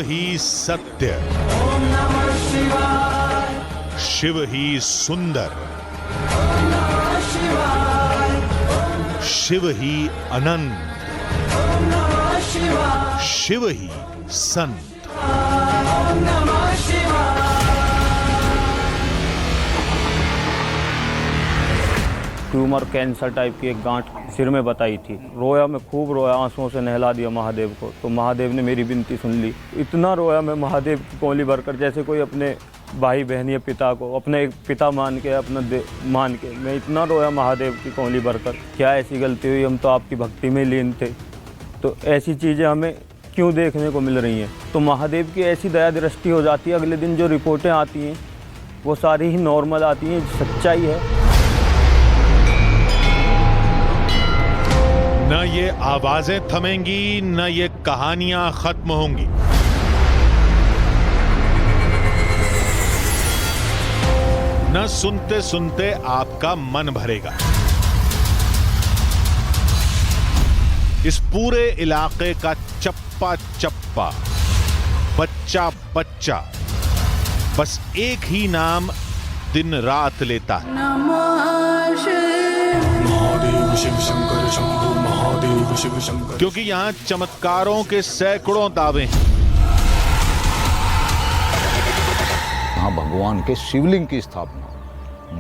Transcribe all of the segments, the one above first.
ही सत्य, शिव ही सुंदर, शिव ही अनंत, शिव ही संत। Tumour cancer type की एक गांठ सिर में बताई थी। रोया, मैं खूब रोया, आंसुओं से नहला दिया महादेव को। तो महादेव ने मेरी विनती सुन ली। इतना रोया मैं महादेव की कोहली भरकर, जैसे कोई अपने भाई बहन या पिता को अपने एक पिता मान के, अपना मान के, मैं इतना रोया महादेव की कोहली भरकर। क्या ऐसी गलती हुई, हम तो आपकी भक्ति में लीन थे, तो ऐसी चीज़ें हमें क्यों देखने को मिल रही हैं। तो महादेव की ऐसी दया दृष्टि हो जाती है, अगले दिन जो रिपोर्टें आती हैं वो सारी ही नॉर्मल आती हैं, सच्चाई है। न ये आवाजें थमेंगी, न ये कहानियां खत्म होंगी। न सुनते सुनते आपका मन भरेगा। इस पूरे इलाके का चप्पा चप्पा, बच्चा बच्चा बस एक ही नाम दिन रात लेता है, महादेव शिव शंकर शंभु महादेव शिव शंकर। क्योंकि यहां चमत्कारों के सैकड़ों दावे हैं। यहाँ भगवान के शिवलिंग की स्थापना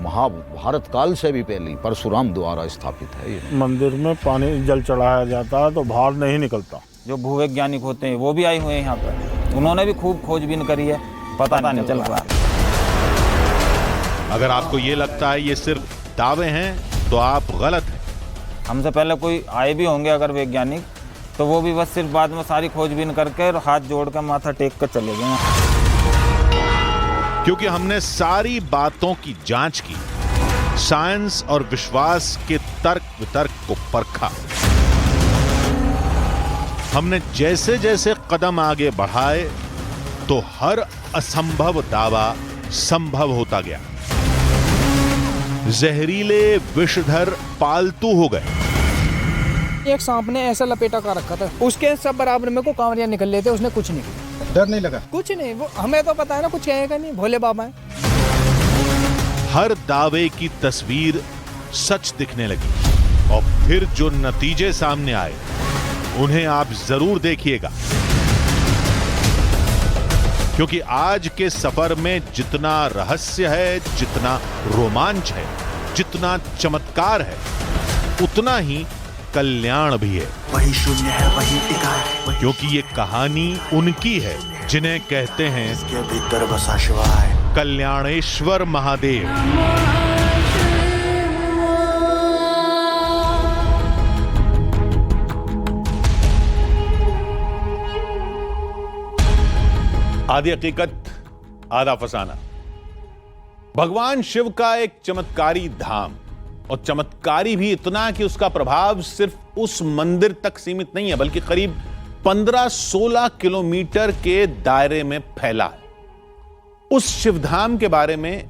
महाभारत काल से भी पहले परशुराम द्वारा स्थापित है। ये मंदिर में पानी जल चढ़ाया जाता है तो बाहर नहीं निकलता। जो भूवैज्ञानिक होते हैं वो भी आए हुए हैं यहाँ पर, उन्होंने भी खूब खोजबीन करी है, पता नहीं चल रहा। अगर आपको ये लगता है ये सिर्फ दावे हैं तो आप गलत हैं। हमसे पहले कोई आए भी होंगे अगर वैज्ञानिक, तो वो भी बस सिर्फ बाद में सारी खोजबीन करके और हाथ जोड़ कर माथा टेक कर चले गए। क्योंकि हमने सारी बातों की जांच की, साइंस और विश्वास के तर्क वितर्क को परखा। हमने जैसे जैसे कदम आगे बढ़ाए तो हर असंभव दावा संभव होता गया। जहरीले विषधर पालतू हो गए। एक सांप ने ऐसा लपेटा कर रखा था, उसके सब बराबर में को कांवरियां निकल लेते, उसने कुछ नहीं किया। डर नहीं लगा? कुछ नहीं, वो हमें तो पता है ना, कुछ कहेगा नहीं, भोले बाबा है। हर दावे की तस्वीर सच दिखने लगी और फिर जो नतीजे सामने आए उन्हें आप जरूर देखिएगा, क्योंकि आज के सफर में जितना रहस्य है, जितना रोमांच है, जितना चमत्कार है, उतना ही कल्याण भी है। वही शून्य है, वही इकाई, क्योंकि ये कहानी उनकी है जिन्हें कहते हैं इसके भीतर बसा शिवाय, कल्याणेश्वर महादेव। आधी हकीकत आधा फसाना। भगवान शिव का एक चमत्कारी धाम, और चमत्कारी भी इतना कि उसका प्रभाव सिर्फ उस मंदिर तक सीमित नहीं है, बल्कि करीब 15-16 किलोमीटर के दायरे में फैला है। उस शिवधाम के बारे में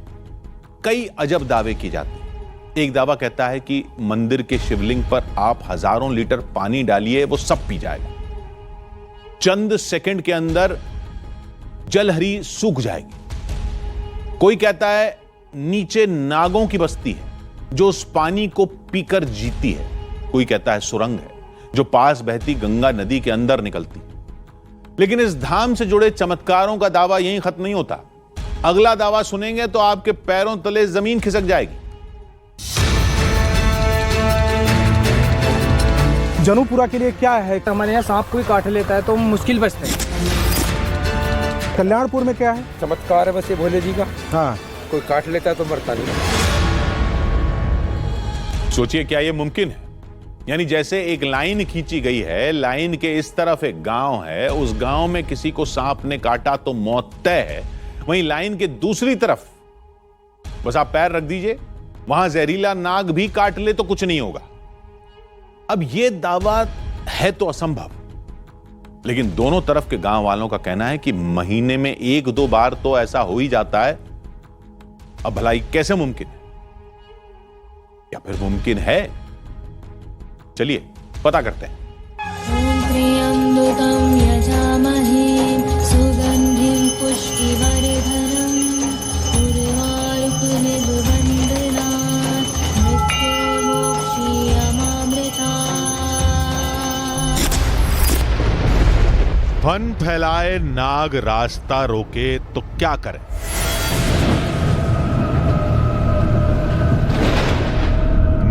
कई अजब दावे की जाते हैं। एक दावा कहता है कि मंदिर के शिवलिंग पर आप हजारों लीटर पानी डालिए, वो सब पी जाएगा। चंद सेकंड के अंदर जलहरी सूख जाएगी। कोई कहता है नीचे नागों की बस्ती है जो उस पानी को पीकर जीती है। कोई कहता है सुरंग है जो पास बहती गंगा नदी के अंदर निकलती है। लेकिन इस धाम से जुड़े चमत्कारों का दावा यहीं खत्म नहीं होता। अगला दावा सुनेंगे तो आपके पैरों तले जमीन खिसक जाएगी। जनुपुरा के लिए क्या है? हमारे यहाँ सांप कोई काट लेता है तो मुश्किल बचते हैं। कल्याणपुर में क्या है? चमत्कार है बस ये भोले जी का। हाँ, कोई काट लेता है तो मरता नहीं। सोचिए क्या यह मुमकिन है? यानी जैसे एक लाइन खींची गई है, लाइन के इस तरफ एक गांव है, उस गांव में किसी को सांप ने काटा तो मौत तय है। वहीं लाइन के दूसरी तरफ बस आप पैर रख दीजिए, वहां जहरीला नाग भी काट ले तो कुछ नहीं होगा। अब यह दावा है तो असंभव, लेकिन दोनों तरफ के गांव वालों का कहना है कि महीने में 1-2 बार तो ऐसा हो ही जाता है। अब भलाई कैसे मुमकिन है, या फिर मुमकिन है? चलिए पता करते हैं। फन फैलाए नाग रास्ता रोके तो क्या करें?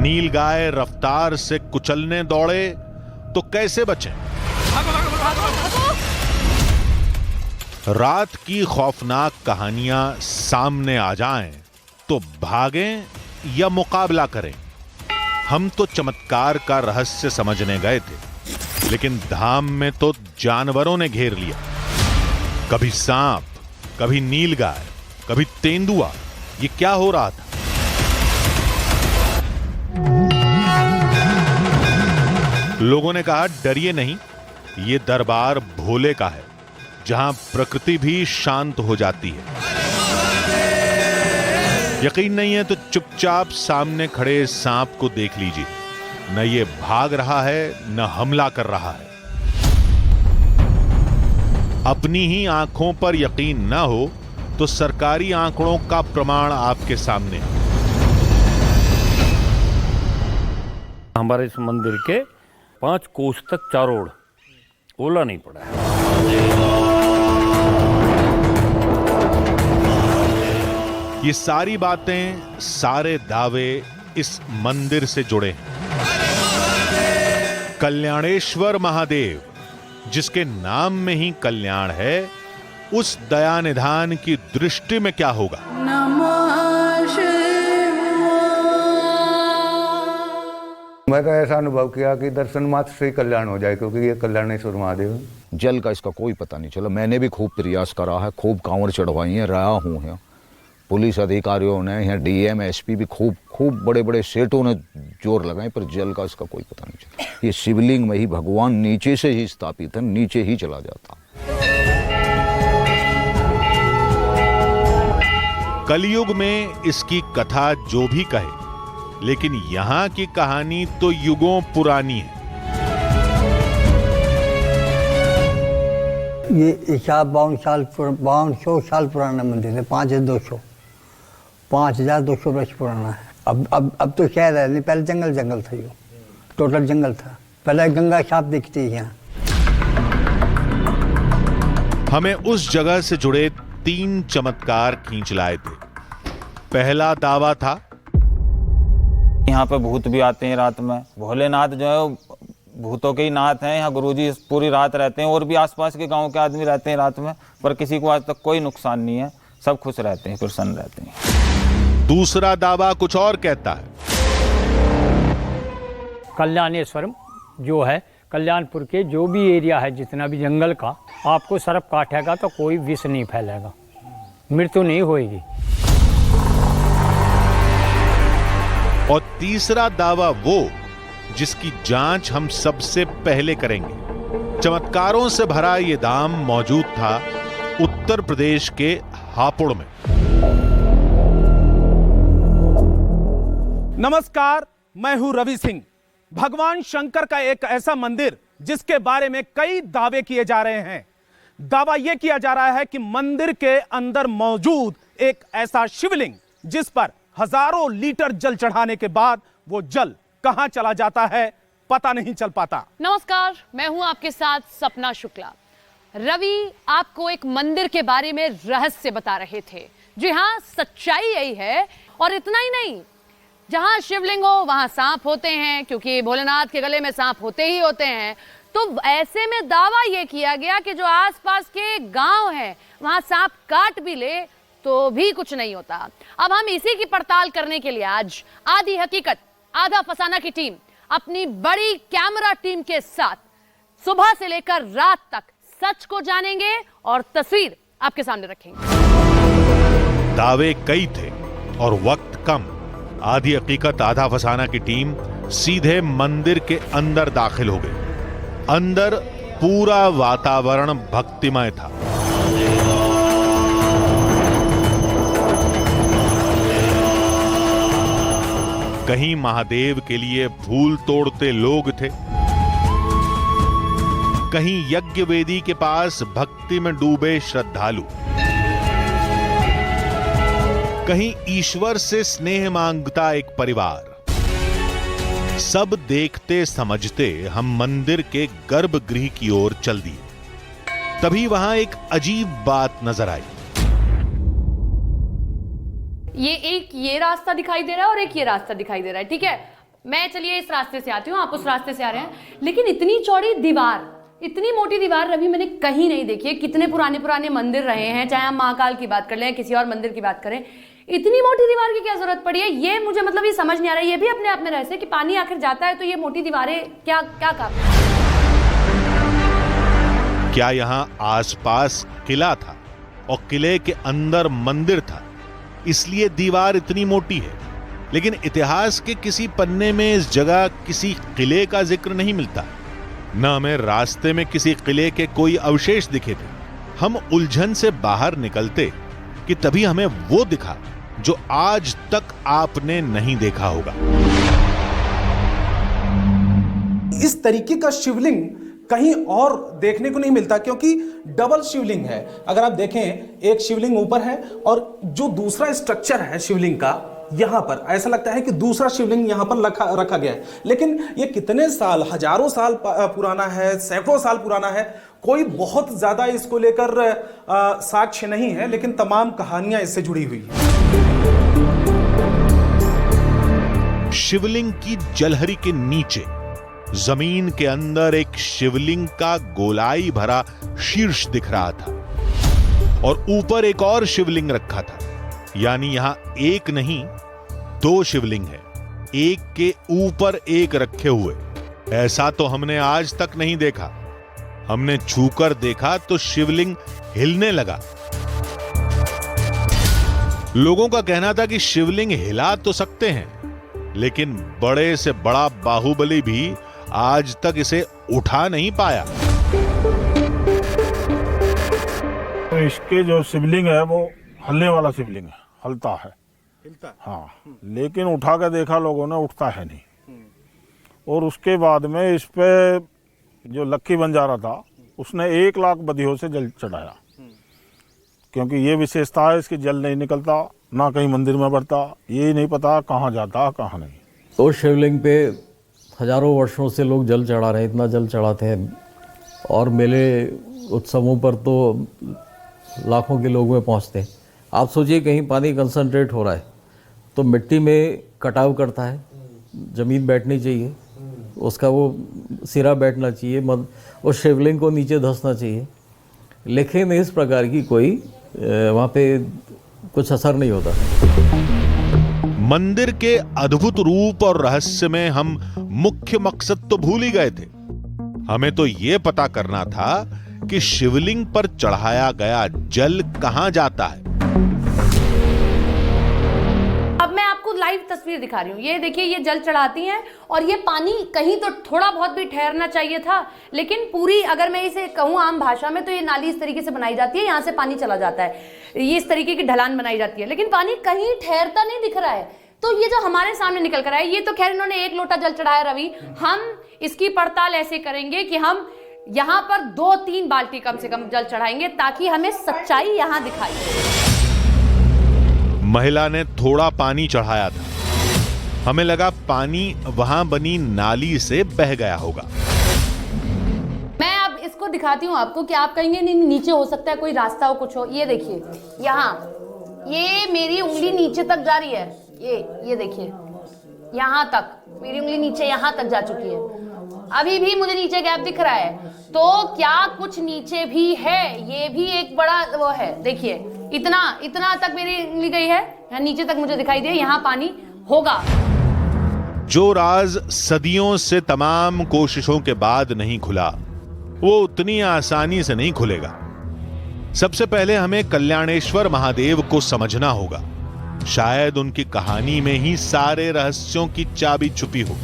नीलगाय रफ्तार से कुचलने दौड़े तो कैसे बचें? रात की खौफनाक कहानियां सामने आ जाएं तो भागें या मुकाबला करें? हम तो चमत्कार का रहस्य समझने गए थे, लेकिन धाम में तो जानवरों ने घेर लिया। कभी सांप, कभी नीलगाय, कभी तेंदुआ। ये क्या हो रहा था? लोगों ने कहा डरिए नहीं, ये दरबार भोले का है, जहां प्रकृति भी शांत हो जाती है। यकीन नहीं है तो चुपचाप सामने खड़े सांप को देख लीजिए। न ये भाग रहा है, न हमला कर रहा है। अपनी ही आंखों पर यकीन न हो तो सरकारी आंकड़ों का प्रमाण आपके सामने है। हमारे इस मंदिर के 5 कोस तक चारों ओर ओला नहीं पड़ा है। ये सारी बातें, सारे दावे इस मंदिर से जुड़े हैं। कल्याणेश्वर महादेव, जिसके नाम में ही कल्याण है, उस दया निधान की दृष्टि में क्या होगा? मैं तो ऐसा अनुभव किया कि दर्शन मात्र से ही कल्याण हो जाए, क्योंकि ये कल्याणेश्वर महादेव है। जल का इसका कोई पता नहीं चला। मैंने भी खूब प्रयास करा है, खूब कांवड़ चढ़वाई है, रहा हूँ यहाँ। पुलिस अधिकारियों ने, यहाँ डीएम एसपी भी खूब बड़े बड़े सेठों ने जोर लगाए, पर जल का इसका कोई पता नहीं चला। ये शिवलिंग में ही भगवान नीचे से ही स्थापित है, नीचे ही चला जाता। कलयुग में इसकी कथा जो भी कहे, लेकिन यहां की कहानी तो युगों पुरानी है। ये 5200 साल पुराना मंदिर है। 5200 वर्ष पुराना है। अब तो शहर है नहीं, पहले जंगल था। ये टोटल जंगल था। पहले गंगा साफ दिखती है यहाँ। हमें उस जगह से जुड़े 3 चमत्कार खींच लाए थे। पहला दावा था, यहाँ पे भूत भी आते हैं रात में। भोलेनाथ जो है भूतों के ही नाथ हैं। यहाँ गुरुजी पूरी रात रहते हैं, और भी आसपास के गांव के आदमी रहते हैं रात में, पर किसी को आज तक कोई नुकसान नहीं है। सब खुश रहते हैं, प्रसन्न रहते हैं। दूसरा दावा कुछ और कहता है। कल्याणेश्वरम जो है, कल्याणपुर के जो भी एरिया है, जितना भी जंगल का, आपको सर्प काटेगा तो कोई विष नहीं फैलेगा, मृत्यु नहीं होगी। और तीसरा दावा वो जिसकी जांच हम सबसे पहले करेंगे। चमत्कारों से भरा ये धाम मौजूद था उत्तर प्रदेश के हापुड़ में। नमस्कार, मैं हूं रवि सिंह। भगवान शंकर का एक ऐसा मंदिर जिसके बारे में कई दावे किए जा रहे हैं। दावा यह किया जा रहा है कि मंदिर के अंदर मौजूद एक ऐसा शिवलिंग जिस पर हजारों लीटर जल चढ़ाने के बाद वो जल कहां चला जाता है पता नहीं चल पाता। नमस्कार, मैं हूं आपके साथ सपना शुक्ला। रवि आपको एक मंदिर के बारे में रहस्य बता रहे थे। जी हां, सच्चाई यही है। और इतना ही नहीं, जहां शिवलिंग हो वहां सांप होते हैं, क्योंकि भोलेनाथ के गले में सांप होते ही होते हैं। तो ऐसे में दावा यह किया गया कि जो आसपास के गांव हैं वहां सांप काट भी ले तो भी कुछ नहीं होता। अब हम इसी की पड़ताल करने के लिए आज आधी हकीकत आधा फसाना की टीम अपनी बड़ी कैमरा टीम के साथ सुबह से लेकर रात तक सच को जानेंगे और तस्वीर आपके सामने रखेंगे। दावे कई थे और वक्त कम। आधी हकीकत आधा फसाना की टीम सीधे मंदिर के अंदर दाखिल हो गई। अंदर पूरा वातावरण भक्तिमय था। कहीं महादेव के लिए फूल तोड़ते लोग थे, कहीं यज्ञ वेदी के पास भक्ति में डूबे श्रद्धालु, कहीं ईश्वर से स्नेह मांगता एक परिवार। सब देखते समझते हम मंदिर के गर्भगृह की ओर चल दिए। तभी वहां एक अजीब बात नजर आई। ये रास्ता दिखाई दे रहा है और एक ये रास्ता दिखाई दे रहा है, ठीक है। मैं चलिए इस रास्ते से आती हूँ, आप उस रास्ते से आ रहे हैं, लेकिन इतनी चौड़ी दीवार, इतनी मोटी दीवार रवि मैंने कहीं नहीं देखी है। कितने पुराने पुराने मंदिर रहे हैं, चाहे हम महाकाल की बात कर लें, किसी और मंदिर की बात करें, इतनी मोटी दीवार की क्या जरूरत पड़ी है? ये मुझे मतलब ये समझ नहीं आ रहा है। ये भी अपने आप में रहस्य कि पानी आखिर जाता है तो ये मोटी दीवारें क्या क्या काम? क्या यहां आसपास किला था और किले के अंदर मंदिर था, इसलिए दीवार इतनी मोटी है? लेकिन इतिहास के किसी पन्ने में इस जगह किसी किले का जिक्र नहीं मिलता, न हमें रास्ते में किसी किले के कोई अवशेष दिखे थे। हम उलझन से बाहर निकलते कि तभी हमें वो दिखा जो आज तक आपने नहीं देखा होगा। इस तरीके का शिवलिंग कहीं और देखने को नहीं मिलता, क्योंकि डबल शिवलिंग है। अगर आप देखें, एक शिवलिंग ऊपर है और जो दूसरा स्ट्रक्चर है शिवलिंग का, यहां पर ऐसा लगता है कि दूसरा शिवलिंग यहां पर रखा गया है। लेकिन ये कितने साल, हजारों साल पुराना है, सैकड़ों साल पुराना है, कोई बहुत ज्यादा इसको लेकर साक्ष्य नहीं है, लेकिन तमाम कहानियां इससे जुड़ी हुई हैं। शिवलिंग की जलहरी के नीचे जमीन के अंदर एक शिवलिंग का गोलाई भरा शीर्ष दिख रहा था और ऊपर एक और शिवलिंग रखा था। यानी यहां एक नहीं, दो शिवलिंग है, एक के ऊपर एक रखे हुए। ऐसा तो हमने आज तक नहीं देखा। हमने छूकर देखा तो शिवलिंग हिलने लगा। लोगों का कहना था कि शिवलिंग हिला तो सकते हैं, लेकिन बड़े से बड़ा बाहुबली भी आज तक इसे उठा नहीं पाया। तो इसके जो शिवलिंग है वो हलने वाला शिवलिंग है, हलता है। हाँ, लेकिन उठा के देखा लोगों ने, उठता है नहीं। और उसके बाद में इस पे जो लक्की बंजारा था, उसने 1 लाख बदियों से जल चढ़ाया, क्योंकि ये विशेषता है इसकी, जल नहीं निकलता, ना कहीं मंदिर में बढ़ता, ये नहीं पता कहाँ जाता कहाँ नहीं। तो शिवलिंग पे हजारों वर्षों से लोग जल चढ़ा रहे हैं, इतना जल चढ़ाते हैं, और मेले उत्सवों पर तो लाखों के लोग में पहुंचते हैं। आप सोचिए, कहीं पानी कंसंट्रेट हो रहा है तो मिट्टी में कटाव करता है, ज़मीन बैठनी चाहिए, उसका वो सिरा बैठना चाहिए, उस शिवलिंग को नीचे धंसना चाहिए, लेकिन इस प्रकार की कोई वहाँ पे कुछ असर नहीं होता। मंदिर के अद्भुत रूप और रहस्य में हम मुख्य मकसद तो भूल ही गए थे। हमें तो यह पता करना था कि शिवलिंग पर चढ़ाया गया जल कहां जाता है। अब मैं आपको लाइव तस्वीर दिखा रही हूँ। ये देखिए, ये जल चढ़ाती हैं और ये पानी कहीं तो थोड़ा बहुत भी ठहरना चाहिए था, लेकिन पूरी, अगर मैं इसे कहूँ आम भाषा में, तो ये नाली इस तरीके से बनाई जाती है, यहाँ से पानी चला जाता है, ये इस तरीके की ढलान बनाई जाती है, लेकिन पानी कहीं ठहरता नहीं दिख रहा है। तो ये जो हमारे सामने निकल कर आया, ये तो खैर इन्होंने 1 लोटा जल चढ़ाया रवि, हम इसकी पड़ताल ऐसे करेंगे कि हम यहाँ पर 2-3 बाल्टी कम से कम जल चढ़ाएंगे, ताकि हमें सच्चाई यहाँ दिखाई दे। महिला ने थोड़ा पानी चढ़ाया था, हमें लगा पानी वहां बनी नाली से बह गया होगा। मैं अब इसको दिखाती हूँ आपको कि आप कहेंगे नहीं, नीचे हो सकता है कोई रास्ता हो, कुछ हो। ये देखिए, यहाँ ये मेरी उंगली नीचे तक जा रही है, ये देखिए, यहाँ तक मेरी उंगली नीचे यहाँ तक जा चुकी है, अभी भी मुझे नीचे गैप दिख रहा है। तो क्या कुछ नीचे भी है? ये भी एक बड़ा वो है। देखिए, इतना तक मेरी उंगली गई है, यहाँ नीचे तक मुझे दिखाई दे, यहाँ पानी होगा। जो राज सदियों से तमाम कोशिशों के बाद नहीं खुला, वो उतनी आसानी से नहीं खुलेगा। सबसे पहले हमें कल्याणेश्वर महादेव को समझना होगा। शायद उनकी कहानी में ही सारे रहस्यों की चाबी छुपी हो।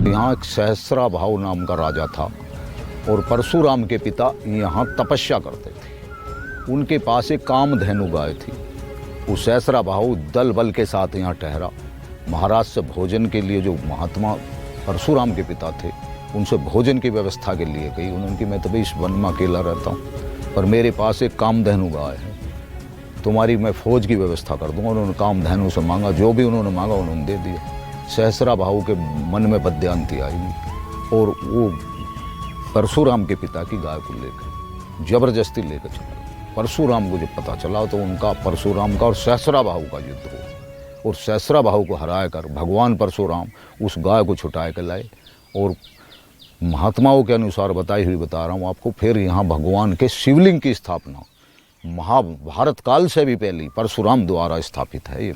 यहाँ एक सहस्रा भाव नाम का राजा था और परशुराम के पिता यहाँ तपस्या करते थे। उनके पास एक कामधेनु गाय थी। वो सहस्रा भाव दल बल के साथ यहाँ ठहरा। महाराज से भोजन के लिए, जो महात्मा परशुराम के पिता थे, उनसे भोजन की व्यवस्था के लिए गई। उन्होंने, मैं तो इस वन में अकेला रहता हूँ, पर मेरे पास एक कामधेनु गाय है, तुम्हारी मैं फौज की व्यवस्था कर दूंगा। उन्होंने कामधेनु से मांगा, जो भी उन्होंने मांगा उन्होंने दे दिया। सहस्रा भाव के मन में बद्यांती आई और वो परशुराम के पिता की गाय को लेकर जबरदस्ती लेकर चला गया। परशुराम को जब पता चला तो उनका परशुराम का और सहस्रा बाहु का युद्ध हुआ और सहस्रा बाहु को हराया कर भगवान परशुराम उस गाय को छुटा कर लाए। और महात्माओं के अनुसार बताई हुई बता रहा हूँ आपको, फिर यहाँ भगवान के शिवलिंग की स्थापना महाभारत काल से भी पहले परशुराम द्वारा स्थापित है। ये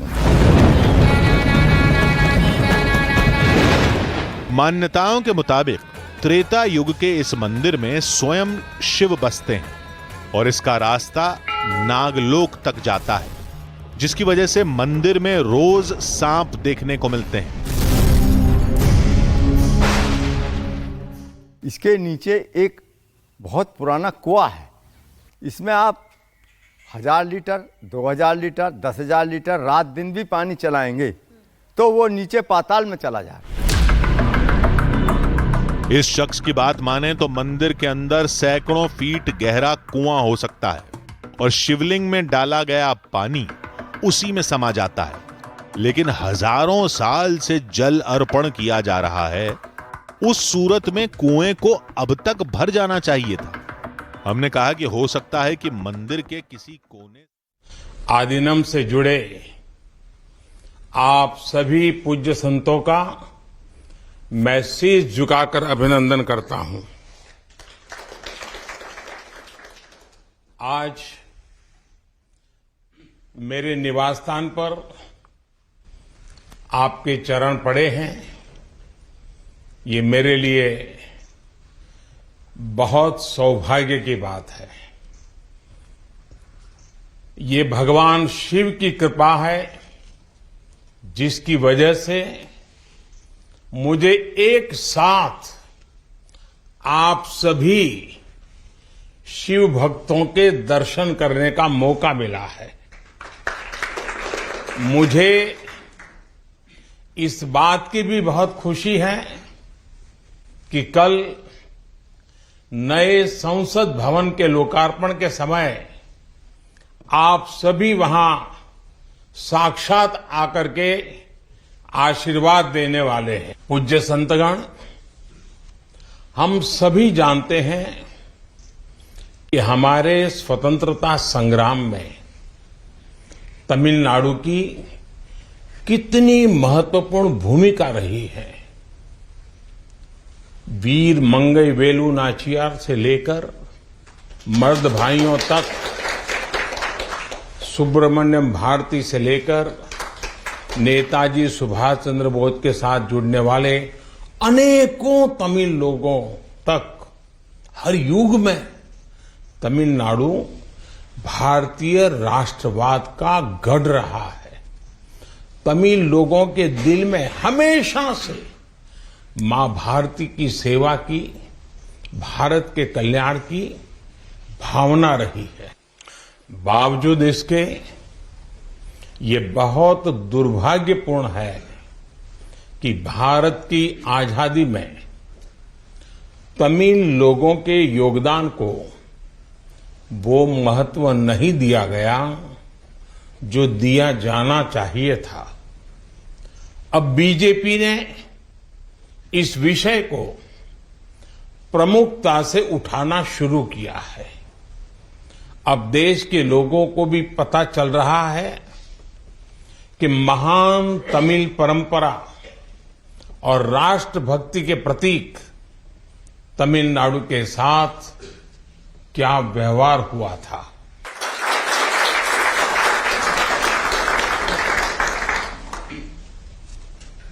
मान्यताओं के मुताबिक त्रेता युग के इस मंदिर में स्वयं शिव बसते हैं और इसका रास्ता नागलोक तक जाता है, जिसकी वजह से मंदिर में रोज सांप देखने को मिलते हैं। इसके नीचे एक बहुत पुराना कुआं है। इसमें आप 1000 लीटर, 2000 लीटर, 10,000 लीटर रात दिन भी पानी चलाएंगे तो वो नीचे पाताल में चला जाएगा। इस शख्स की बात माने तो मंदिर के अंदर सैकड़ों फीट गहरा कुआं हो सकता है और शिवलिंग में डाला गया पानी उसी में समा जाता है। लेकिन हजारों साल से जल अर्पण किया जा रहा है, उस सूरत में कुएं को अब तक भर जाना चाहिए था। हमने कहा कि हो सकता है कि मंदिर के किसी कोने आदिनम से जुड़े आप सभी पूज्य संतों का मैं शीश झुकाकर अभिनंदन करता हूं। आज मेरे निवास स्थान पर आपके चरण पड़े हैं, ये मेरे लिए बहुत सौभाग्य की बात है। ये भगवान शिव की कृपा है जिसकी वजह से मुझे एक साथ आप सभी शिव भक्तों के दर्शन करने का मौका मिला है। मुझे इस बात की भी बहुत खुशी है कि कल नए संसद भवन के लोकार्पण के समय आप सभी वहां साक्षात आकर के आशीर्वाद देने वाले हैं। पूज्य संतगण, हम सभी जानते हैं कि हमारे स्वतंत्रता संग्राम में तमिलनाडु की कितनी महत्वपूर्ण भूमिका रही है। वीर मंगई वेलु नाचियार से लेकर मर्द भाइयों तक, सुब्रमण्यम भारती से लेकर नेताजी सुभाष चंद्र बोस के साथ जुड़ने वाले अनेकों तमिल लोगों तक हर युग में तमिलनाडु भारतीय राष्ट्रवाद का गढ़ रहा है। तमिल लोगों के दिल में हमेशा से मां भारती की सेवा की, भारत के कल्याण की भावना रही है। बावजूद इसके ये बहुत दुर्भाग्यपूर्ण है कि भारत की आजादी में तमिल लोगों के योगदान को वो महत्व नहीं दिया गया जो दिया जाना चाहिए था। अब बीजेपी ने इस विषय को प्रमुखता से उठाना शुरू किया है। अब देश के लोगों को भी पता चल रहा है कि महान तमिल परंपरा और राष्ट्रभक्ति के प्रतीक तमिलनाडु के साथ क्या व्यवहार हुआ था।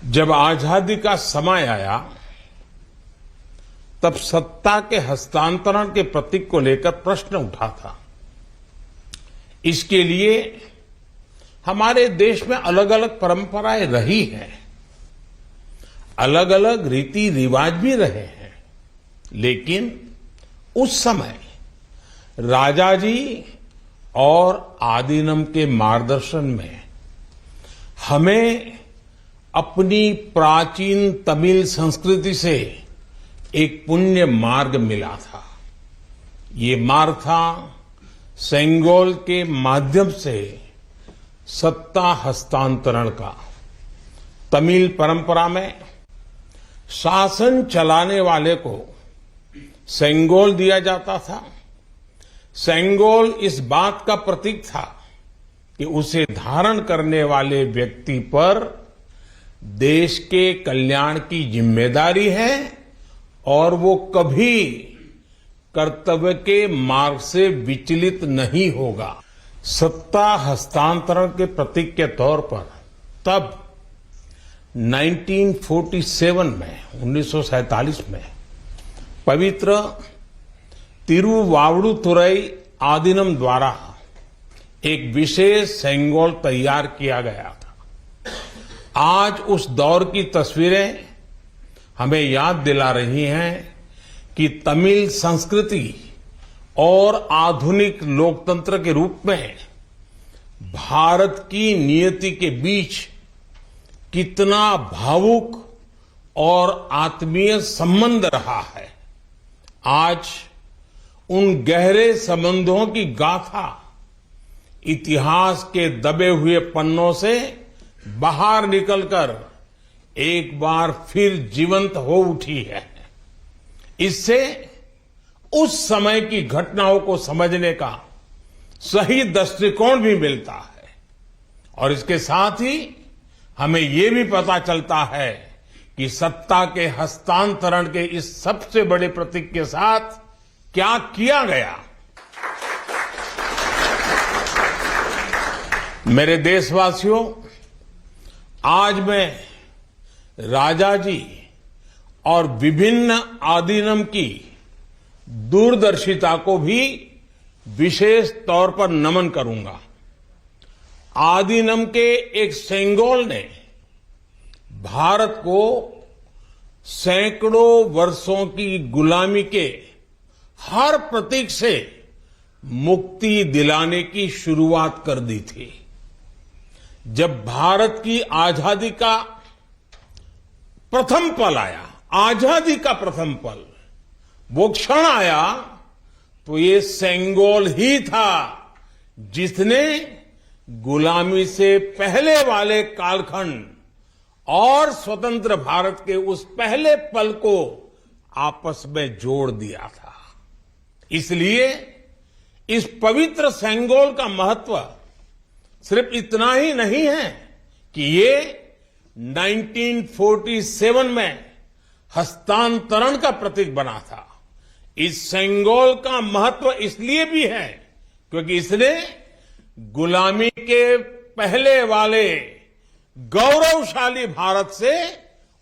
जब आजादी का समय आया तब सत्ता के हस्तांतरण के प्रतीक को लेकर प्रश्न उठा था। इसके लिए हमारे देश में अलग अलग परंपराएं रही हैं, अलग अलग रीति रिवाज भी रहे हैं, लेकिन उस समय राजाजी और आदीनम के मार्गदर्शन में हमें अपनी प्राचीन तमिल संस्कृति से एक पुण्य मार्ग मिला था। ये मार्ग था सेंगोल के माध्यम से सत्ता हस्तांतरण का। तमिल परंपरा में शासन चलाने वाले को सेंगोल दिया जाता था। सेंगोल इस बात का प्रतीक था कि उसे धारण करने वाले व्यक्ति पर देश के कल्याण की जिम्मेदारी है और वो कभी कर्तव्य के मार्ग से विचलित नहीं होगा। सत्ता हस्तांतरण के प्रतीक के तौर पर तब 1947 में 1947 में पवित्र तिरुवावड़ुतुरई आदीनम द्वारा एक विशेष सेंगोल तैयार किया गया था। आज उस दौर की तस्वीरें हमें याद दिला रही हैं कि तमिल संस्कृति और आधुनिक लोकतंत्र के रूप में भारत की नियति के बीच कितना भावुक और आत्मीय संबंध रहा है। आज उन गहरे संबंधों की गाथा इतिहास के दबे हुए पन्नों से बाहर निकलकर एक बार फिर जीवंत हो उठी है। इससे उस समय की घटनाओं को समझने का सही दृष्टिकोण भी मिलता है और इसके साथ ही हमें ये भी पता चलता है कि सत्ता के हस्तांतरण के इस सबसे बड़े प्रतीक के साथ क्या किया गया। मेरे देशवासियों, आज मैं राजा जी और विभिन्न आदीनम की दूरदर्शिता को भी विशेष तौर पर नमन करूंगा। आदीनम के एक सेंगोल ने भारत को सैकड़ों वर्षों की गुलामी के हर प्रतीक से मुक्ति दिलाने की शुरुआत कर दी थी। जब भारत की आजादी का प्रथम पल आया, आजादी का प्रथम पल, वो क्षण आया, तो ये सेंगोल ही था जिसने गुलामी से पहले वाले कालखंड और स्वतंत्र भारत के उस पहले पल को आपस में जोड़ दिया था। इसलिए इस पवित्र सेंगोल का महत्व सिर्फ इतना ही नहीं है कि ये 1947 में हस्तांतरण का प्रतीक बना था। इस सेंगोल का महत्व इसलिए भी है क्योंकि इसने गुलामी के पहले वाले गौरवशाली भारत से,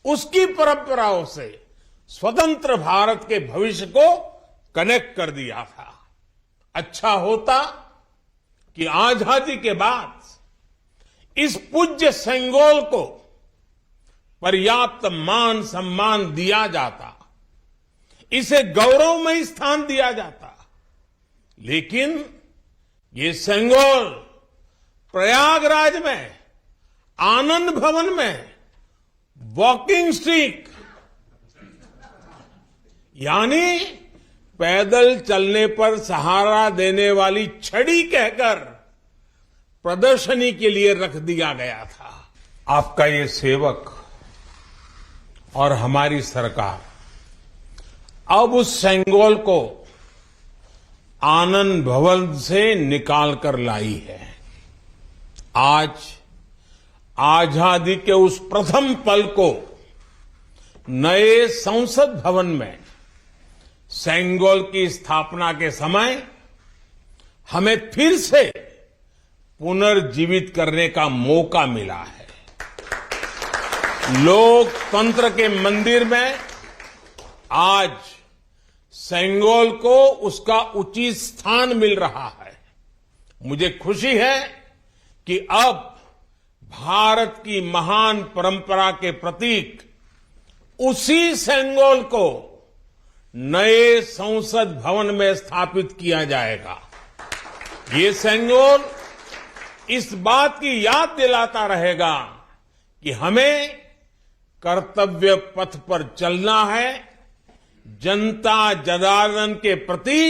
उसकी परंपराओं से स्वतंत्र भारत के भविष्य को कनेक्ट कर दिया था। अच्छा होता कि आजादी के बाद इस पूज्य सेंगोल को पर्याप्त मान सम्मान दिया जाता, इसे गौरवमय स्थान दिया जाता, लेकिन ये सेंगोल प्रयागराज में आनंद भवन में वॉकिंग स्टिक यानी पैदल चलने पर सहारा देने वाली छड़ी कहकर प्रदर्शनी के लिए रख दिया गया था। आपका ये सेवक और हमारी सरकार अब उस सेंगोल को आनंद भवन से निकाल कर लाई है। आज आजादी के उस प्रथम पल को नए संसद भवन में सेंगोल की स्थापना के समय हमें फिर से पुनर्जीवित करने का मौका मिला है। लोकतंत्र के मंदिर में आज सेंगोल को उसका उचित स्थान मिल रहा है। मुझे खुशी है कि अब भारत की महान परंपरा के प्रतीक उसी सेंगोल को नए संसद भवन में स्थापित किया जाएगा। ये सेंगोल इस बात की याद दिलाता रहेगा कि हमें कर्तव्य पथ पर चलना है, जनता जनार्दन के प्रति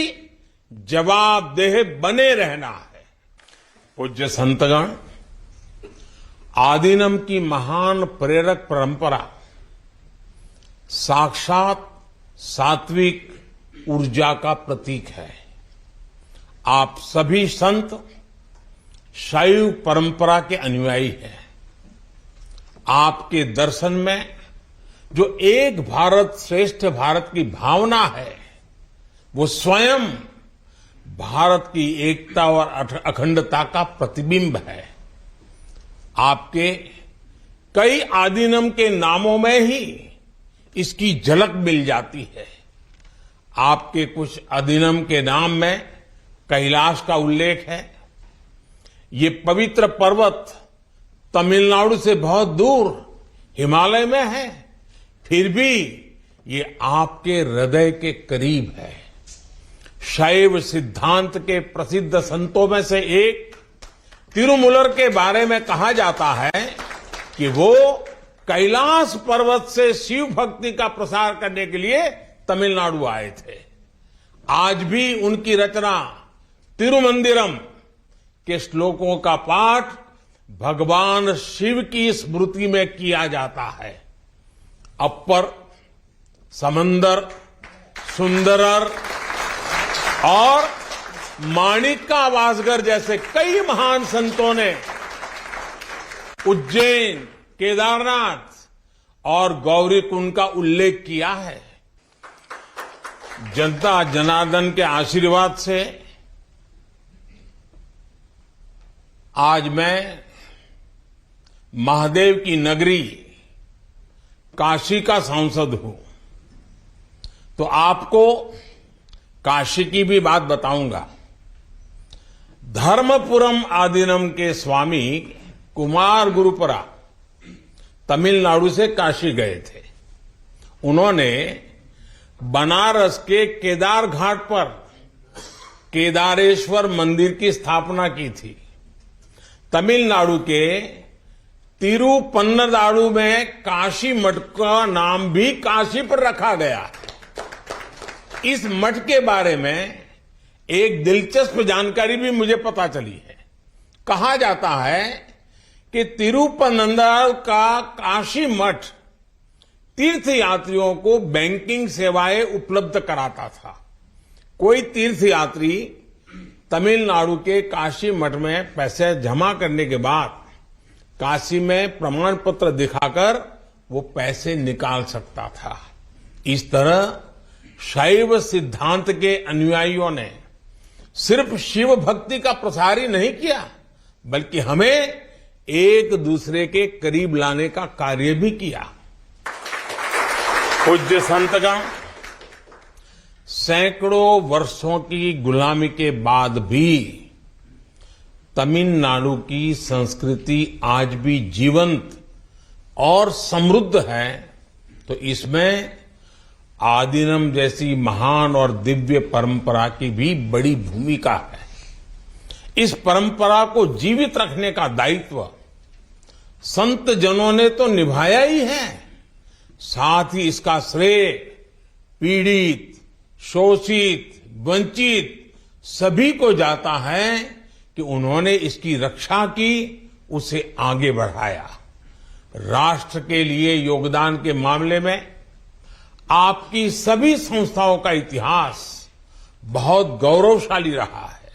जवाबदेह बने रहना है। पूज्य संतगण, आदीनम की महान प्रेरक परंपरा साक्षात सात्विक ऊर्जा का प्रतीक है। आप सभी संत शैव परंपरा के अनुयायी हैं। आपके दर्शन में जो एक भारत श्रेष्ठ भारत की भावना है, वो स्वयं भारत की एकता और अखंडता का प्रतिबिंब है। आपके कई आदिनम के नामों में ही इसकी झलक मिल जाती है। आपके कुछ आदिनम के नाम में कैलाश का उल्लेख है। ये पवित्र पर्वत तमिलनाडु से बहुत दूर हिमालय में है, फिर भी ये आपके हृदय के करीब है। शैव सिद्धांत के प्रसिद्ध संतों में से एक तिरुमूलर के बारे में कहा जाता है कि वो कैलाश पर्वत से शिव भक्ति का प्रसार करने के लिए तमिलनाडु आए थे। आज भी उनकी रचना तिरुमंदिरम के श्लोकों का पाठ भगवान शिव की स्मृति में किया जाता है। अपर, समंदर, सुंदरर और माणिका वासगर जैसे कई महान संतों ने उज्जैन, केदारनाथ और गौरीकुंड का उल्लेख किया है। जनता जनार्दन के आशीर्वाद से आज मैं महादेव की नगरी काशी का सांसद हूं, तो आपको काशी की भी बात बताऊंगा। धर्मपुरम आदीनम के स्वामी कुमार गुरुपरा तमिलनाडु से काशी गए थे। उन्होंने बनारस के केदार घाट पर केदारेश्वर मंदिर की स्थापना की थी। तमिलनाडु के तिरुपन्नदारु में काशी मठ का नाम भी काशी पर रखा गया। इस मठ के बारे में एक दिलचस्प जानकारी भी मुझे पता चली है। कहा जाता है कि तिरुपन्नदारु का काशी मठ तीर्थ यात्रियों को बैंकिंग सेवाएं उपलब्ध कराता था। कोई तीर्थ यात्री तमिलनाडु के काशी मठ में पैसे जमा करने के बाद काशी में प्रमाण पत्र दिखाकर वो पैसे निकाल सकता था। इस तरह शैव सिद्धांत के अनुयायियों ने सिर्फ शिव भक्ति का प्रसार ही नहीं किया, बल्कि हमें एक दूसरे के करीब लाने का कार्य भी किया। पूज्य संतगण, सैकड़ों वर्षों की गुलामी के बाद भी तमिलनाडु की संस्कृति आज भी जीवंत और समृद्ध है, तो इसमें आदिनम जैसी महान और दिव्य परंपरा की भी बड़ी भूमिका है। इस परंपरा को जीवित रखने का दायित्व संत जनों ने तो निभाया ही है, साथ ही इसका श्रेय पीड़ित, शोषित, वंचित सभी को जाता है कि उन्होंने इसकी रक्षा की, उसे आगे बढ़ाया। राष्ट्र के लिए योगदान के मामले में आपकी सभी संस्थाओं का इतिहास बहुत गौरवशाली रहा है।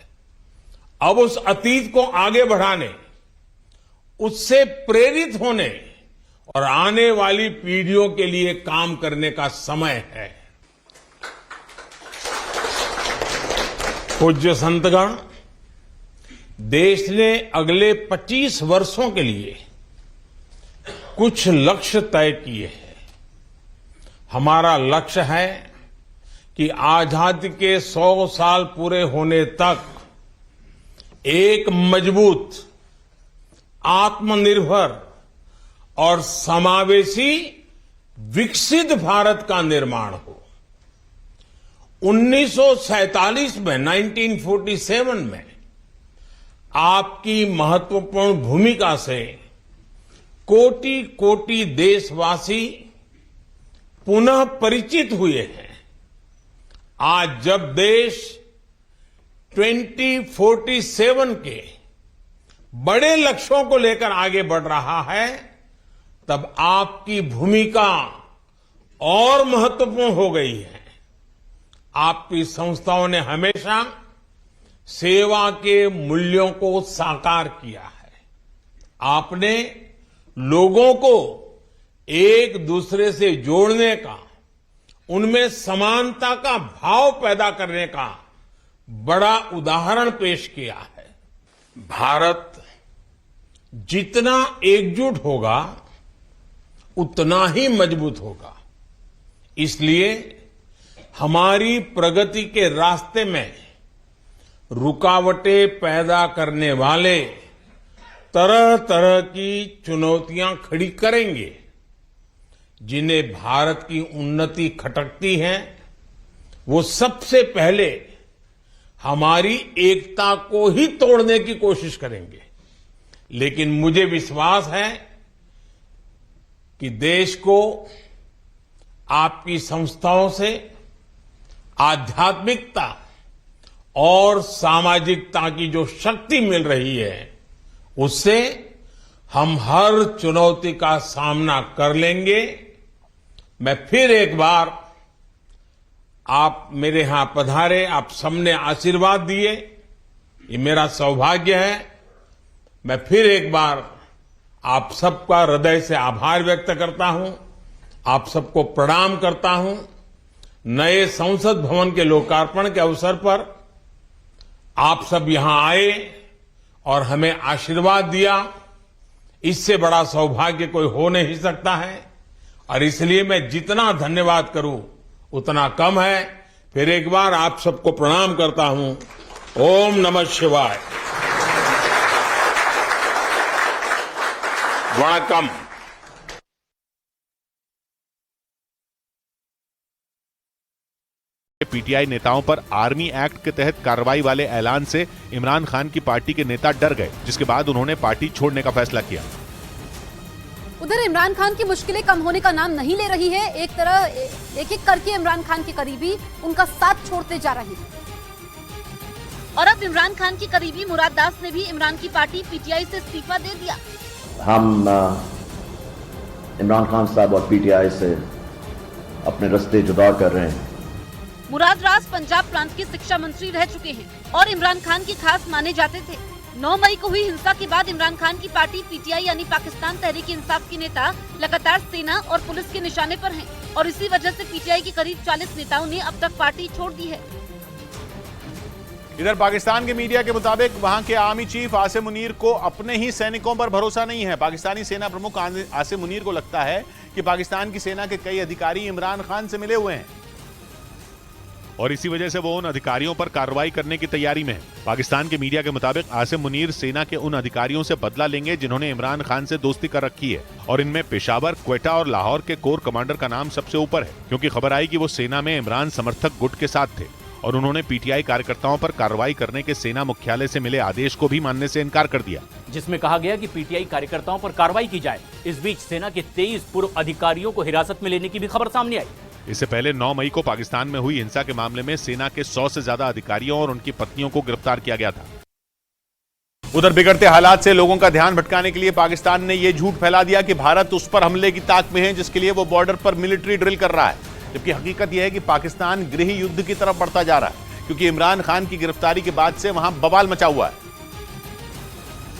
अब उस अतीत को आगे बढ़ाने, उससे प्रेरित होने और आने वाली पीढ़ियों के लिए काम करने का समय है। पूज्य संतगण, देश ने अगले 25 वर्षों के लिए कुछ लक्ष्य तय किए हैं। हमारा लक्ष्य है कि आजादी के 100 साल पूरे होने तक एक मजबूत, आत्मनिर्भर और समावेशी विकसित भारत का निर्माण हो। 1947 में 1947 में आपकी महत्वपूर्ण भूमिका से कोटि कोटि देशवासी पुनः परिचित हुए हैं। आज जब देश 2047 के बड़े लक्ष्यों को लेकर आगे बढ़ रहा है, तब आपकी भूमिका और महत्वपूर्ण हो गई है। आपकी संस्थाओं ने हमेशा सेवा के मूल्यों को साकार किया है। आपने लोगों को एक दूसरे से जोड़ने का, उनमें समानता का भाव पैदा करने का बड़ा उदाहरण पेश किया है। भारत जितना एकजुट होगा उतना ही मजबूत होगा। इसलिए हमारी प्रगति के रास्ते में रुकावटें पैदा करने वाले तरह तरह की चुनौतियां खड़ी करेंगे। जिन्हें भारत की उन्नति खटकती है वो सबसे पहले हमारी एकता को ही तोड़ने की कोशिश करेंगे। लेकिन मुझे विश्वास है कि देश को आपकी संस्थाओं से आध्यात्मिकता और सामाजिकता की जो शक्ति मिल रही है उससे हम हर चुनौती का सामना कर लेंगे। मैं फिर एक बार आप मेरे यहां पधारे, आप सबने आशीर्वाद दिए, ये मेरा सौभाग्य है। मैं फिर एक बार आप सबका हृदय से आभार व्यक्त करता हूं, आप सबको प्रणाम करता हूं। नए संसद भवन के लोकार्पण के अवसर पर आप सब यहां आए और हमें आशीर्वाद दिया, इससे बड़ा सौभाग्य कोई हो नहीं सकता है। और इसलिए मैं जितना धन्यवाद करूं उतना कम है। फिर एक बार आप सबको प्रणाम करता हूं। ओम नमः शिवाय। वणकम। पीटीआई नेताओं पर आर्मी एक्ट के तहत कार्रवाई वाले ऐलान से इमरान खान की पार्टी के नेता डर गए, जिसके बाद उन्होंने पार्टी छोड़ने का फैसला किया। उधर इमरान खान की मुश्किलें कम होने का नाम नहीं ले रही है। एक तरह एक एक करके इमरान खान के करीबी उनका साथ छोड़ते जा रहे हैं। और अब इमरान खान की करीबी मुराद दास ने भी इमरान की पार्टी पीटीआई से इस्तीफा दे दिया। हम इमरान खान साहब और पीटीआई से अपने रास्ते जुदा कर रहे हैं। मुराद दास पंजाब प्रांत के शिक्षा मंत्री रह चुके हैं और इमरान खान के खास माने जाते थे। 9 मई को हुई हिंसा के बाद इमरान खान की पार्टी पीटीआई यानी पाकिस्तान तहरीक इंसाफ के नेता लगातार सेना और पुलिस के निशाने पर हैं और इसी वजह से पीटीआई के करीब 40 नेताओं ने अब तक पार्टी छोड़ दी है। इधर पाकिस्तान के मीडिया के मुताबिक वहां के आर्मी चीफ आसिम मुनीर को अपने ही सैनिकों पर भरोसा नहीं है। पाकिस्तानी सेना प्रमुख आसिम मुनीर को लगता है कि पाकिस्तान की सेना के कई अधिकारी इमरान खान से मिले हुए हैं और इसी वजह से वो उन अधिकारियों पर कार्रवाई करने की तैयारी में है। पाकिस्तान के मीडिया के मुताबिक आसिम मुनीर सेना के उन अधिकारियों से बदला लेंगे जिन्होंने इमरान खान से दोस्ती कर रखी है और इनमें पेशावर, क्वेटा और लाहौर के कोर कमांडर का नाम सबसे ऊपर है, क्योंकि खबर आई कि वो सेना में इमरान समर्थक गुट के साथ थे और उन्होंने पीटीआई कार्यकर्ताओं पर कार्रवाई करने के सेना मुख्यालय से मिले आदेश को भी मानने से इनकार कर दिया, जिसमें कहा गया कि पीटीआई कार्यकर्ताओं पर कार्रवाई की जाए। इस बीच सेना के 23 पूर्व अधिकारियों को हिरासत में लेने की भी खबर सामने आई। इससे पहले 9 मई को पाकिस्तान में हुई हिंसा के मामले में सेना के 100 से ज्यादा अधिकारियों और उनकी पत्नियों को गिरफ्तार किया गया था। उधर बिगड़ते हालात से लोगों का ध्यान भटकाने के लिए पाकिस्तान ने यह झूठ फैला दिया कि भारत उस पर हमले की ताक में है जिसके लिए वो बॉर्डर पर मिलिट्री ड्रिल कर रहा है, जबकि हकीकत यह है कि पाकिस्तान गृह युद्ध की तरफ बढ़ता जा रहा है, क्योंकि इमरान खान की गिरफ्तारी के बाद से वहां बवाल मचा हुआ है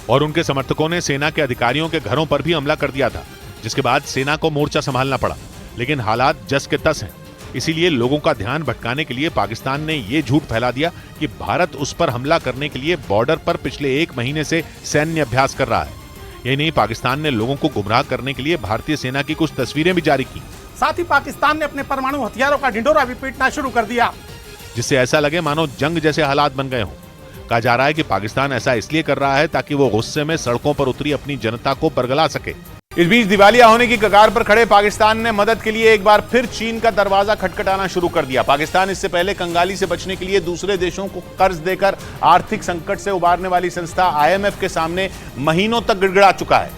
और उनके समर्थकों ने सेना के अधिकारियों के घरों पर भी हमला कर दिया था, जिसके बाद सेना को मोर्चा संभालना पड़ा। लेकिन हालात जस के तस हैं, इसीलिए लोगों का ध्यान भटकाने के लिए पाकिस्तान ने यह झूठ फैला दिया कि भारत उस पर हमला करने के लिए बॉर्डर पर पिछले 1 महीने से सैन्य अभ्यास कर रहा है। यही नहीं, पाकिस्तान ने लोगों को गुमराह करने के लिए भारतीय सेना की कुछ तस्वीरें भी जारी की। साथ ही पाकिस्तान ने अपने परमाणु हथियारों का ढिंढोरा भी पीटना शुरू कर दिया, जिससे ऐसा लगे मानो जंग जैसे हालात बन गए हों। कहा जा रहा है कि पाकिस्तान ऐसा इसलिए कर रहा है ताकि वो गुस्से में सड़कों पर उतरी अपनी जनता को बरगला सके। इस बीच दिवालिया होने की कगार पर खड़े पाकिस्तान ने मदद के लिए एक बार फिर चीन का दरवाजा खटखटाना शुरू कर दिया। पाकिस्तान इससे पहले कंगाली से बचने के लिए दूसरे देशों को कर्ज देकर आर्थिक संकट से उबारने वाली संस्था IMF के सामने महीनों तक गिड़गिड़ा चुका है,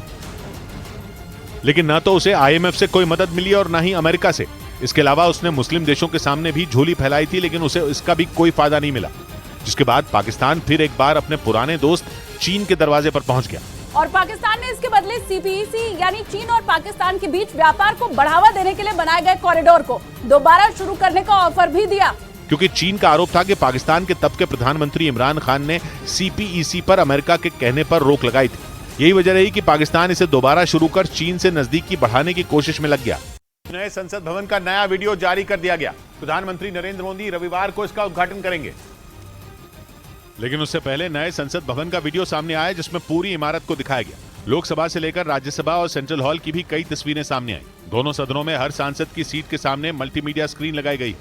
लेकिन न तो उसे IMF से कोई मदद मिली और न ही अमेरिका से। इसके अलावा उसने मुस्लिम देशों के सामने भी झोली फैलाई थी, लेकिन उसे इसका भी कोई फायदा नहीं मिला, जिसके बाद पाकिस्तान फिर एक बार अपने पुराने दोस्त चीन के दरवाजे पर पहुंच गया और पाकिस्तान ने इसके बदले CPEC यानी चीन और पाकिस्तान के बीच व्यापार को बढ़ावा देने के लिए बनाए गए कॉरिडोर को दोबारा शुरू करने का ऑफर भी दिया। क्योंकि चीन का आरोप था कि पाकिस्तान के तब के प्रधानमंत्री इमरान खान ने CPEC पर अमेरिका के कहने पर रोक लगाई थी। यही वजह रही कि पाकिस्तान इसे दोबारा शुरू कर चीन से नजदीकी बढ़ाने की कोशिश में लग गया। नए संसद भवन का नया वीडियो जारी कर दिया गया। प्रधानमंत्री नरेंद्र मोदी रविवार को इसका उद्घाटन करेंगे, लेकिन उससे पहले नए संसद भवन का वीडियो सामने आया जिसमें पूरी इमारत को दिखाया गया। लोकसभा से लेकर राज्यसभा और सेंट्रल हॉल की भी कई तस्वीरें सामने आई। दोनों सदनों में हर सांसद की सीट के सामने मल्टीमीडिया स्क्रीन लगाई गई।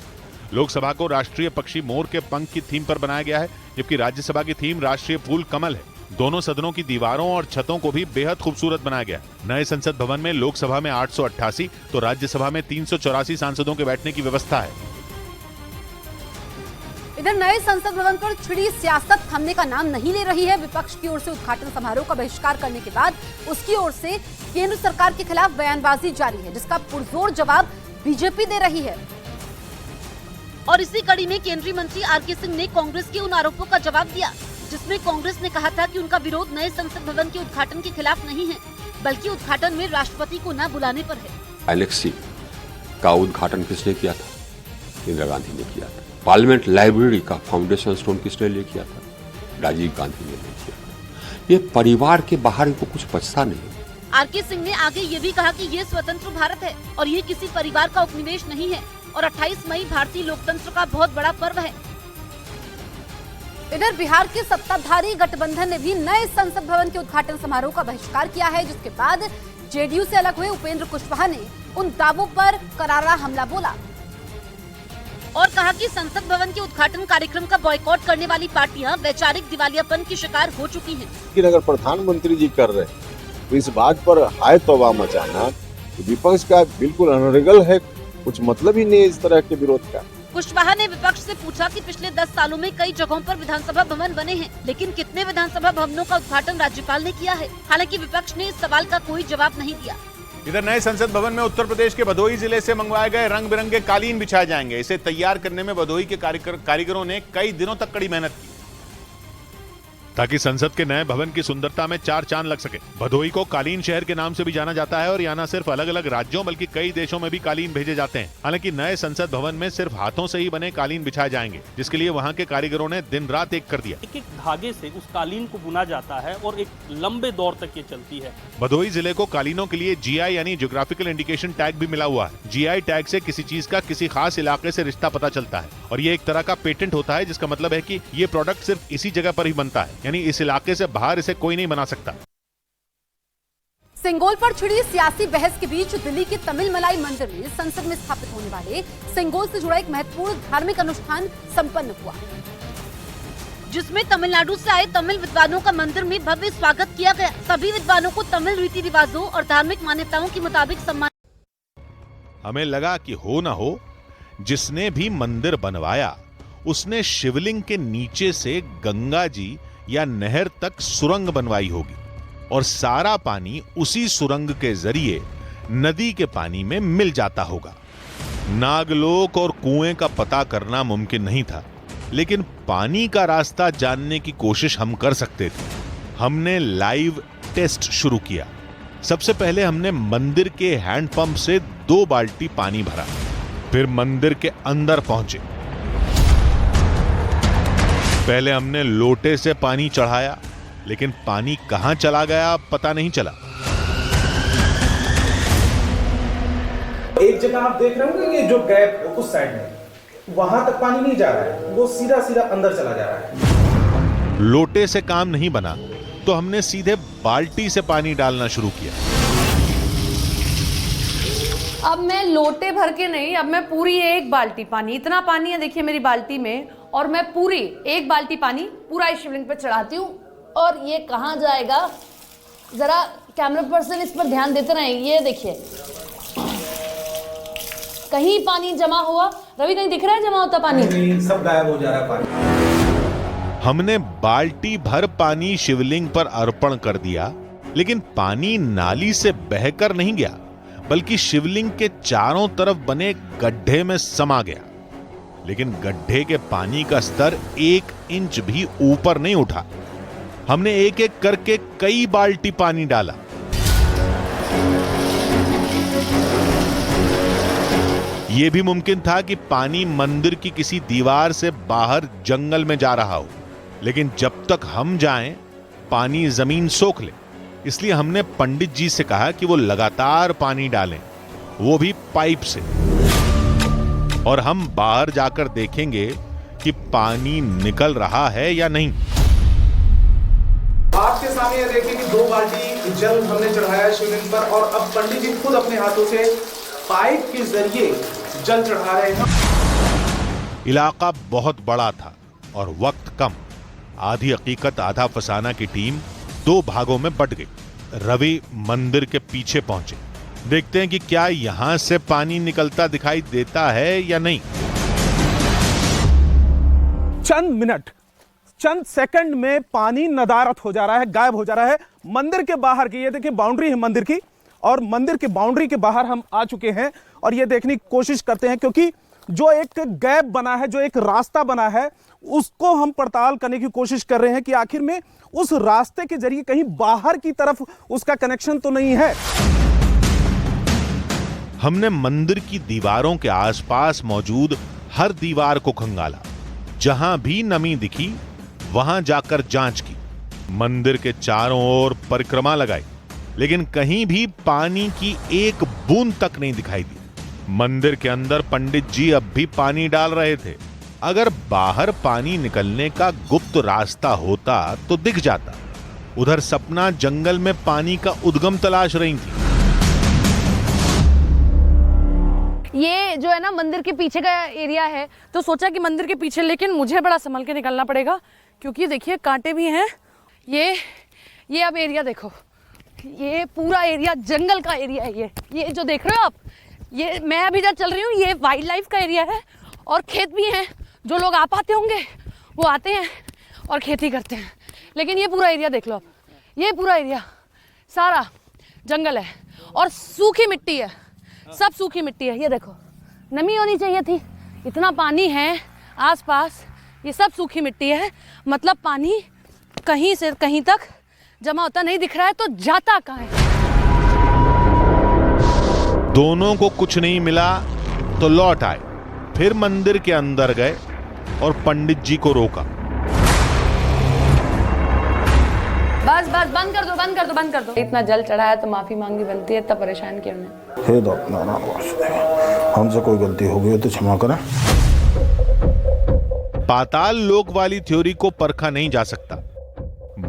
लोकसभा को राष्ट्रीय पक्षी मोर के पंख की थीम पर बनाया गया है, जबकि राज्यसभा की थीम राष्ट्रीय फूल कमल है। दोनों सदनों की दीवारों और छतों को भी बेहद खूबसूरत बनाया गया। नए संसद भवन में लोकसभा में 888 तो राज्यसभा में 384 सांसदों के बैठने की व्यवस्था है। इधर नए संसद भवन पर छिड़ी सियासत थमने का नाम नहीं ले रही है। विपक्ष की ओर से उद्घाटन समारोह का बहिष्कार करने के बाद उसकी ओर से केंद्र सरकार के खिलाफ बयानबाजी जारी है, जिसका पुरजोर जवाब बीजेपी दे रही है। और इसी कड़ी में केंद्रीय मंत्री आरके सिंह ने कांग्रेस के उन आरोपों का जवाब दिया जिसमें कांग्रेस ने कहा था कि उनका विरोध नए संसद भवन के उद्घाटन के खिलाफ नहीं है, बल्कि उद्घाटन में राष्ट्रपति को न बुलाने पर है। एलेक्सी का उद्घाटन किसने किया था? इंदिरा गांधी ने किया था। पार्लियामेंट लाइब्रेरी का फाउंडेशन स्टोन किसने ले किया था? राजीव गांधी ने ले किया था। ये परिवार के बाहर इनको कुछ बचता नहीं। आरके सिंह ने आगे ये भी कहा कि ये स्वतंत्र भारत है और ये किसी परिवार का उपनिवेश नहीं है और 28 मई भारतीय लोकतंत्र का बहुत बड़ा पर्व है। इधर बिहार के सत्ताधारी गठबंधन ने भी नए संसद भवन के उद्घाटन समारोह का बहिष्कार किया है, जिसके बाद जेडीयू से अलग हुए उपेंद्र कुशवाहा ने उन दावों पर करारा हमला बोला और कहा कि संसद भवन के उद्घाटन कार्यक्रम का बॉयकॉट करने वाली पार्टियां वैचारिक दिवालियापन की शिकार हो चुकी हैं। लेकिन अगर प्रधानमंत्री जी कर रहे हैं तो इस बात पर हाय तौबा मचाना विपक्ष का बिल्कुल अनरेगल है। कुछ मतलब ही नहीं है इस तरह के विरोध का। कुशवाहा ने विपक्ष से पूछा कि पिछले 10 सालों में कई जगहों पर विधानसभा भवन बने हैं, लेकिन कितने विधानसभा भवनों का उद्घाटन राज्यपाल ने किया है? हालांकि विपक्ष ने इस सवाल का कोई जवाब नहीं दिया। इधर नए संसद भवन में उत्तर प्रदेश के भदोही जिले से मंगवाए गए रंग बिरंगे कालीन बिछाए जाएंगे। इसे तैयार करने में भदोही के कारीगरों ने कई दिनों तक कड़ी मेहनत की ताकि संसद के नए भवन की सुंदरता में चार चांद लग सके। भदोही को कालीन शहर के नाम से भी जाना जाता है और यहाँ न सिर्फ अलग अलग राज्यों बल्कि कई देशों में भी कालीन भेजे जाते हैं। हालांकि नए संसद भवन में सिर्फ हाथों से ही बने कालीन बिछाए जाएंगे, जिसके लिए वहाँ के कारीगरों ने दिन रात एक कर दिया। एक एक धागे से उस कालीन को बुना जाता है और एक लंबे दौर तक ये चलती है। भदोही जिले को कालीनों के लिए GI यानी ज्योग्राफिकल इंडिकेशन टैग भी मिला हुआ है। GI टैग से किसी चीज का किसी खास इलाके से रिश्ता पता चलता है और ये एक तरह का पेटेंट होता है, जिसका मतलब है कि ये प्रोडक्ट सिर्फ इसी जगह पर ही बनता है, यानी इस इलाके से बाहर इसे कोई नहीं बना सकता। सिंगोल पर छिड़ी सियासी बहस के बीच दिल्ली के तमिल मलाई मंदिर में संसद में स्थापित होने वाले सिंगोल से जुड़ा एक महत्वपूर्ण धार्मिक अनुष्ठान संपन्न हुआ, जिसमें तमिलनाडु से आए तमिल विद्वानों का मंदिर में भव्य स्वागत किया गया। सभी विद्वानों को तमिल रीति रिवाजों और धार्मिक मान्यताओं के मुताबिक सम्मान। हमें लगा कि हो ना हो, जिसने भी मंदिर बनवाया उसने शिवलिंग के नीचे से गंगा जी या नहर तक सुरंग बनवाई होगी और सारा पानी उसी सुरंग के जरिए नदी के पानी में मिल जाता होगा। नागलोक और कुएं का पता करना मुमकिन नहीं था, लेकिन पानी का रास्ता जानने की कोशिश हम कर सकते थे। हमने लाइव टेस्ट शुरू किया। सबसे पहले हमने मंदिर के हैंडपंप से 2 बाल्टी पानी भरा, फिर मंदिर के अंदर पहुंचे। पहले हमने लोटे से पानी चढ़ाया, लेकिन पानी कहां चला गया पता नहीं चला। एक जगह आप देख रहे होंगे ये जो गैप उस साइड में, वहां तक पानी नहीं जा रहा है, वो सीधा सीधा अंदर चला जा रहा है। लोटे से काम नहीं बना तो हमने सीधे बाल्टी से पानी डालना शुरू किया। अब मैं लोटे भर के नहीं, अब मैं पूरी 1 बाल्टी पानी, इतना पानी है देखिए मेरी बाल्टी में, और मैं पूरी 1 बाल्टी पानी पूरा इस शिवलिंग पे चढ़ाती हूँ। और ये कहाँ जाएगा, जरा कैमरा पर्सन इस पर ध्यान देते रहे। ये देखिए कहीं पानी जमा हुआ, रवि कहीं दिख रहा है जमा होता पानी? सब गायब हो जा रहा है पानी। हमने बाल्टी भर पानी शिवलिंग पर अर्पण कर दिया, लेकिन पानी नाली से बहकर नहीं गया, बल्कि शिवलिंग के चारों तरफ बने गड्ढे में समा गया। लेकिन गड्ढे के पानी का स्तर 1 इंच भी ऊपर नहीं उठा। हमने एक एक करके कई बाल्टी पानी डाला। यह भी मुमकिन था कि पानी मंदिर की किसी दीवार से बाहर जंगल में जा रहा हो, लेकिन जब तक हम जाएं पानी जमीन सोख ले। इसलिए हमने पंडित जी से कहा कि वो लगातार पानी डालें, वो भी पाइप से, और हम बाहर जाकर देखेंगे कि पानी निकल रहा है या नहीं। आपके सामने ये देखिए कि 2 बाल्टी जल हमने चढ़ाया शिवलिंग पर और अब पंडित जी खुद अपने हाथों से पाइप के जरिए जल चढ़ा रहे हैं। इलाका बहुत बड़ा था और वक्त कम। आधी हकीकत आधा फसाना की टीम 2 भागों में बट गई। रवि मंदिर के पीछे पहुंचे। देखते हैं कि क्या यहां से पानी निकलता दिखाई देता है या नहीं। चंद मिनट, चंद सेकंड में पानी नदारत हो जा रहा है, गायब हो जा रहा है। मंदिर के बाहर की ये देखिए बाउंड्री है मंदिर की, और मंदिर की बाउंड्री के बाहर हम आ चुके हैं और ये देखने की कोशिश करते हैं, क्योंकि जो एक गैप बना है, जो एक रास्ता बना है, उसको हम पड़ताल करने की कोशिश कर रहे हैं कि आखिर में उस रास्ते के जरिए कहीं बाहर की तरफ उसका कनेक्शन तो नहीं है। हमने मंदिर की दीवारों के आसपास मौजूद हर दीवार को खंगाला। जहां भी नमी दिखी वहां जाकर जांच की। मंदिर के चारों ओर परिक्रमा लगाई, लेकिन कहीं भी पानी की एक बूंद तक नहीं दिखाई दी। मंदिर के अंदर पंडित जी अब भी पानी डाल रहे थे। अगर बाहर पानी निकलने का गुप्त रास्ता होता तो दिख जाता। उधर सपना जंगल में पानी का उद्गम तलाश रही थी। ये जो है ना मंदिर के पीछे का एरिया है, तो सोचा कि मंदिर के पीछे, लेकिन मुझे बड़ा संभल के निकलना पड़ेगा क्योंकि देखिए कांटे भी हैं। ये अब एरिया देखो, ये पूरा एरिया जंगल का एरिया है। ये जो देख रहे हो आप, ये मैं अभी जहाँ चल रही हूँ, ये वाइल्ड लाइफ का एरिया है और खेत भी हैं। जो लोग आ पाते होंगे वो आते हैं और खेती करते हैं, लेकिन ये पूरा एरिया देख लो आप, ये पूरा एरिया सारा जंगल है और सूखी मिट्टी है, सब सूखी मिट्टी है। ये देखो, नमी होनी चाहिए थी, इतना पानी है आसपास, ये सब सूखी मिट्टी है। मतलब पानी कहीं से कहीं तक जमा होता नहीं दिख रहा है, तो जाता कहाँ है? दोनों को कुछ नहीं मिला तो लौट आए। फिर मंदिर के अंदर गए और पंडित जी को रोका। बस बस बंद कर दो, बंद कर दो, बंद कर दो। इतना जल चढ़ा है तो माफी मांगनी बनती है, इतना परेशान क्यों नहीं? हे नारायण वासुदेव, हमसे कोई गलती हो गई हो तो क्षमा करें। पाताल लोक वाली थ्योरी को परखा नहीं जा सकता।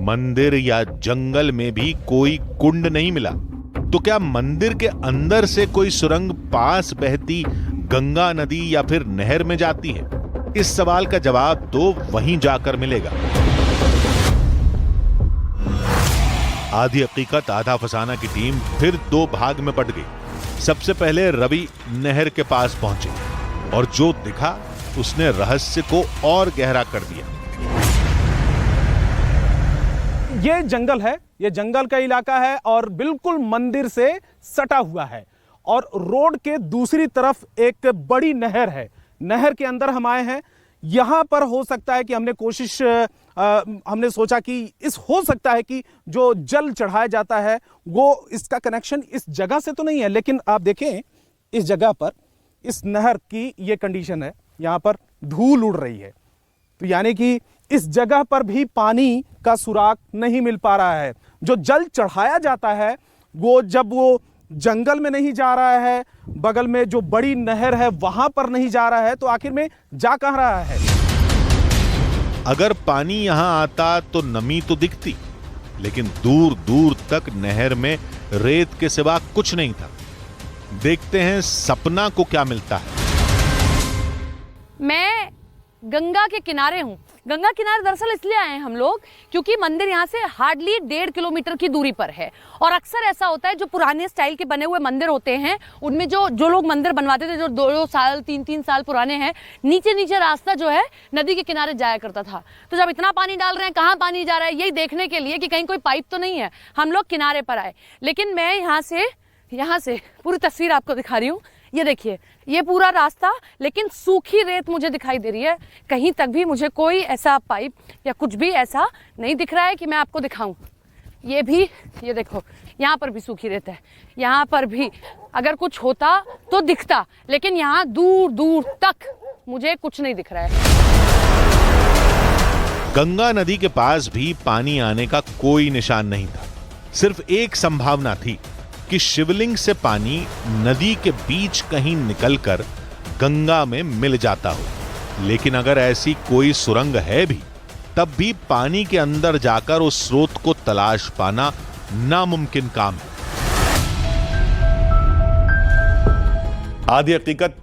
मंदिर या जंगल में भी कोई कुंड नहीं मिला, तो क्या मंदिर के अंदर से कोई सुरंग पास बहती गंगा नदी या फिर नहर में जाती है? इस सवाल का जवाब तो वहीं जाकर मिलेगा। आधी हकीकत आधा फसाना की टीम फिर 2 भाग में बट गई। सबसे पहले रवि नहर के पास पहुंचे और जो दिखा उसने रहस्य को और गहरा कर दिया। ये जंगल है, ये जंगल का इलाका है और बिल्कुल मंदिर से सटा हुआ है और रोड के दूसरी तरफ एक बड़ी नहर है। नहर के अंदर हम आए हैं। यहां पर हो सकता है कि हमने सोचा कि हो सकता है कि जो जल चढ़ाया जाता है वो इसका कनेक्शन इस जगह से तो नहीं है, लेकिन आप देखें इस जगह पर इस नहर की ये कंडीशन है, यहां पर धूल उड़ रही है, तो यानी कि इस जगह पर भी पानी का सुराग नहीं मिल पा रहा है। जो जल चढ़ाया जाता है वो जब वो जंगल में नहीं जा रहा है, बगल में जो बड़ी नहर है वहां पर नहीं जा रहा है, तो आखिर में जा कहां रहा है? अगर पानी यहां आता तो नमी तो दिखती, लेकिन दूर दूर तक नहर में रेत के सिवा कुछ नहीं था। देखते हैं सपना को क्या मिलता है। मैं गंगा के किनारे हूँ। गंगा किनारे दरअसल इसलिए आए हैं हम लोग क्योंकि मंदिर यहाँ से हार्डली 1.5 किलोमीटर की दूरी पर है और अक्सर ऐसा होता है जो पुराने स्टाइल के बने हुए मंदिर होते हैं उनमें जो लोग मंदिर बनवाते थे, जो 2 साल 3 साल पुराने हैं, नीचे रास्ता जो है नदी के किनारे जाया करता था। तो जब इतना पानी डाल रहे हैं, कहाँ पानी जा रहा है, यही देखने के लिए कि कहीं कोई पाइप तो नहीं है, हम लोग किनारे पर आए। लेकिन मैं यहाँ से पूरी तस्वीर आपको दिखा रही हूँ। ये देखिए, ये पूरा रास्ता, लेकिन सूखी रेत मुझे दिखाई दे रही है। कहीं तक भी मुझे कोई ऐसा पाइप या कुछ भी ऐसा नहीं दिख रहा है कि मैं आपको दिखाऊं। ये देखो, यहाँ पर भी सूखी रेत है, यहाँ पर भी अगर कुछ होता तो दिखता, लेकिन यहाँ दूर दूर तक मुझे कुछ नहीं दिख रहा है। गंगा नदी के पास भी पानी आने का कोई निशान नहीं था। सिर्फ एक संभावना थी कि शिवलिंग से पानी नदी के बीच कहीं निकलकर गंगा में मिल जाता हो। लेकिन अगर ऐसी कोई सुरंग है भी, तब भी पानी के अंदर जाकर उस स्रोत को तलाश पाना नामुमकिन काम है। आधी हकीकत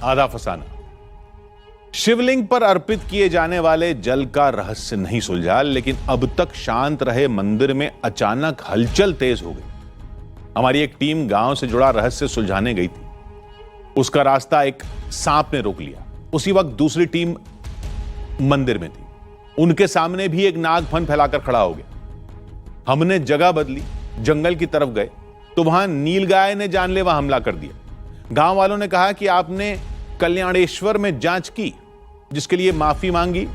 आधा फसाना। शिवलिंग पर अर्पित किए जाने वाले जल का रहस्य नहीं सुलझा, लेकिन अब तक शांत रहे मंदिर में अचानक हलचल तेज हो गई। हमारी एक टीम गांव से जुड़ा रहस्य सुलझाने गई थी। उसका रास्ता एक सांप ने रोक लिया। उसी वक्त दूसरी टीम मंदिर में थी। उनके सामने भी एक नाग फन फैलाकर खड़ा हो गया। हमने जगह बदली, जंगल की तरफ गए तो वहां नीलगाय ने जानलेवा हमला कर दिया। गांव वालों ने कहा कि आपने कल्याणेश्वर में जांच की, जिसके लिए माफी मांगी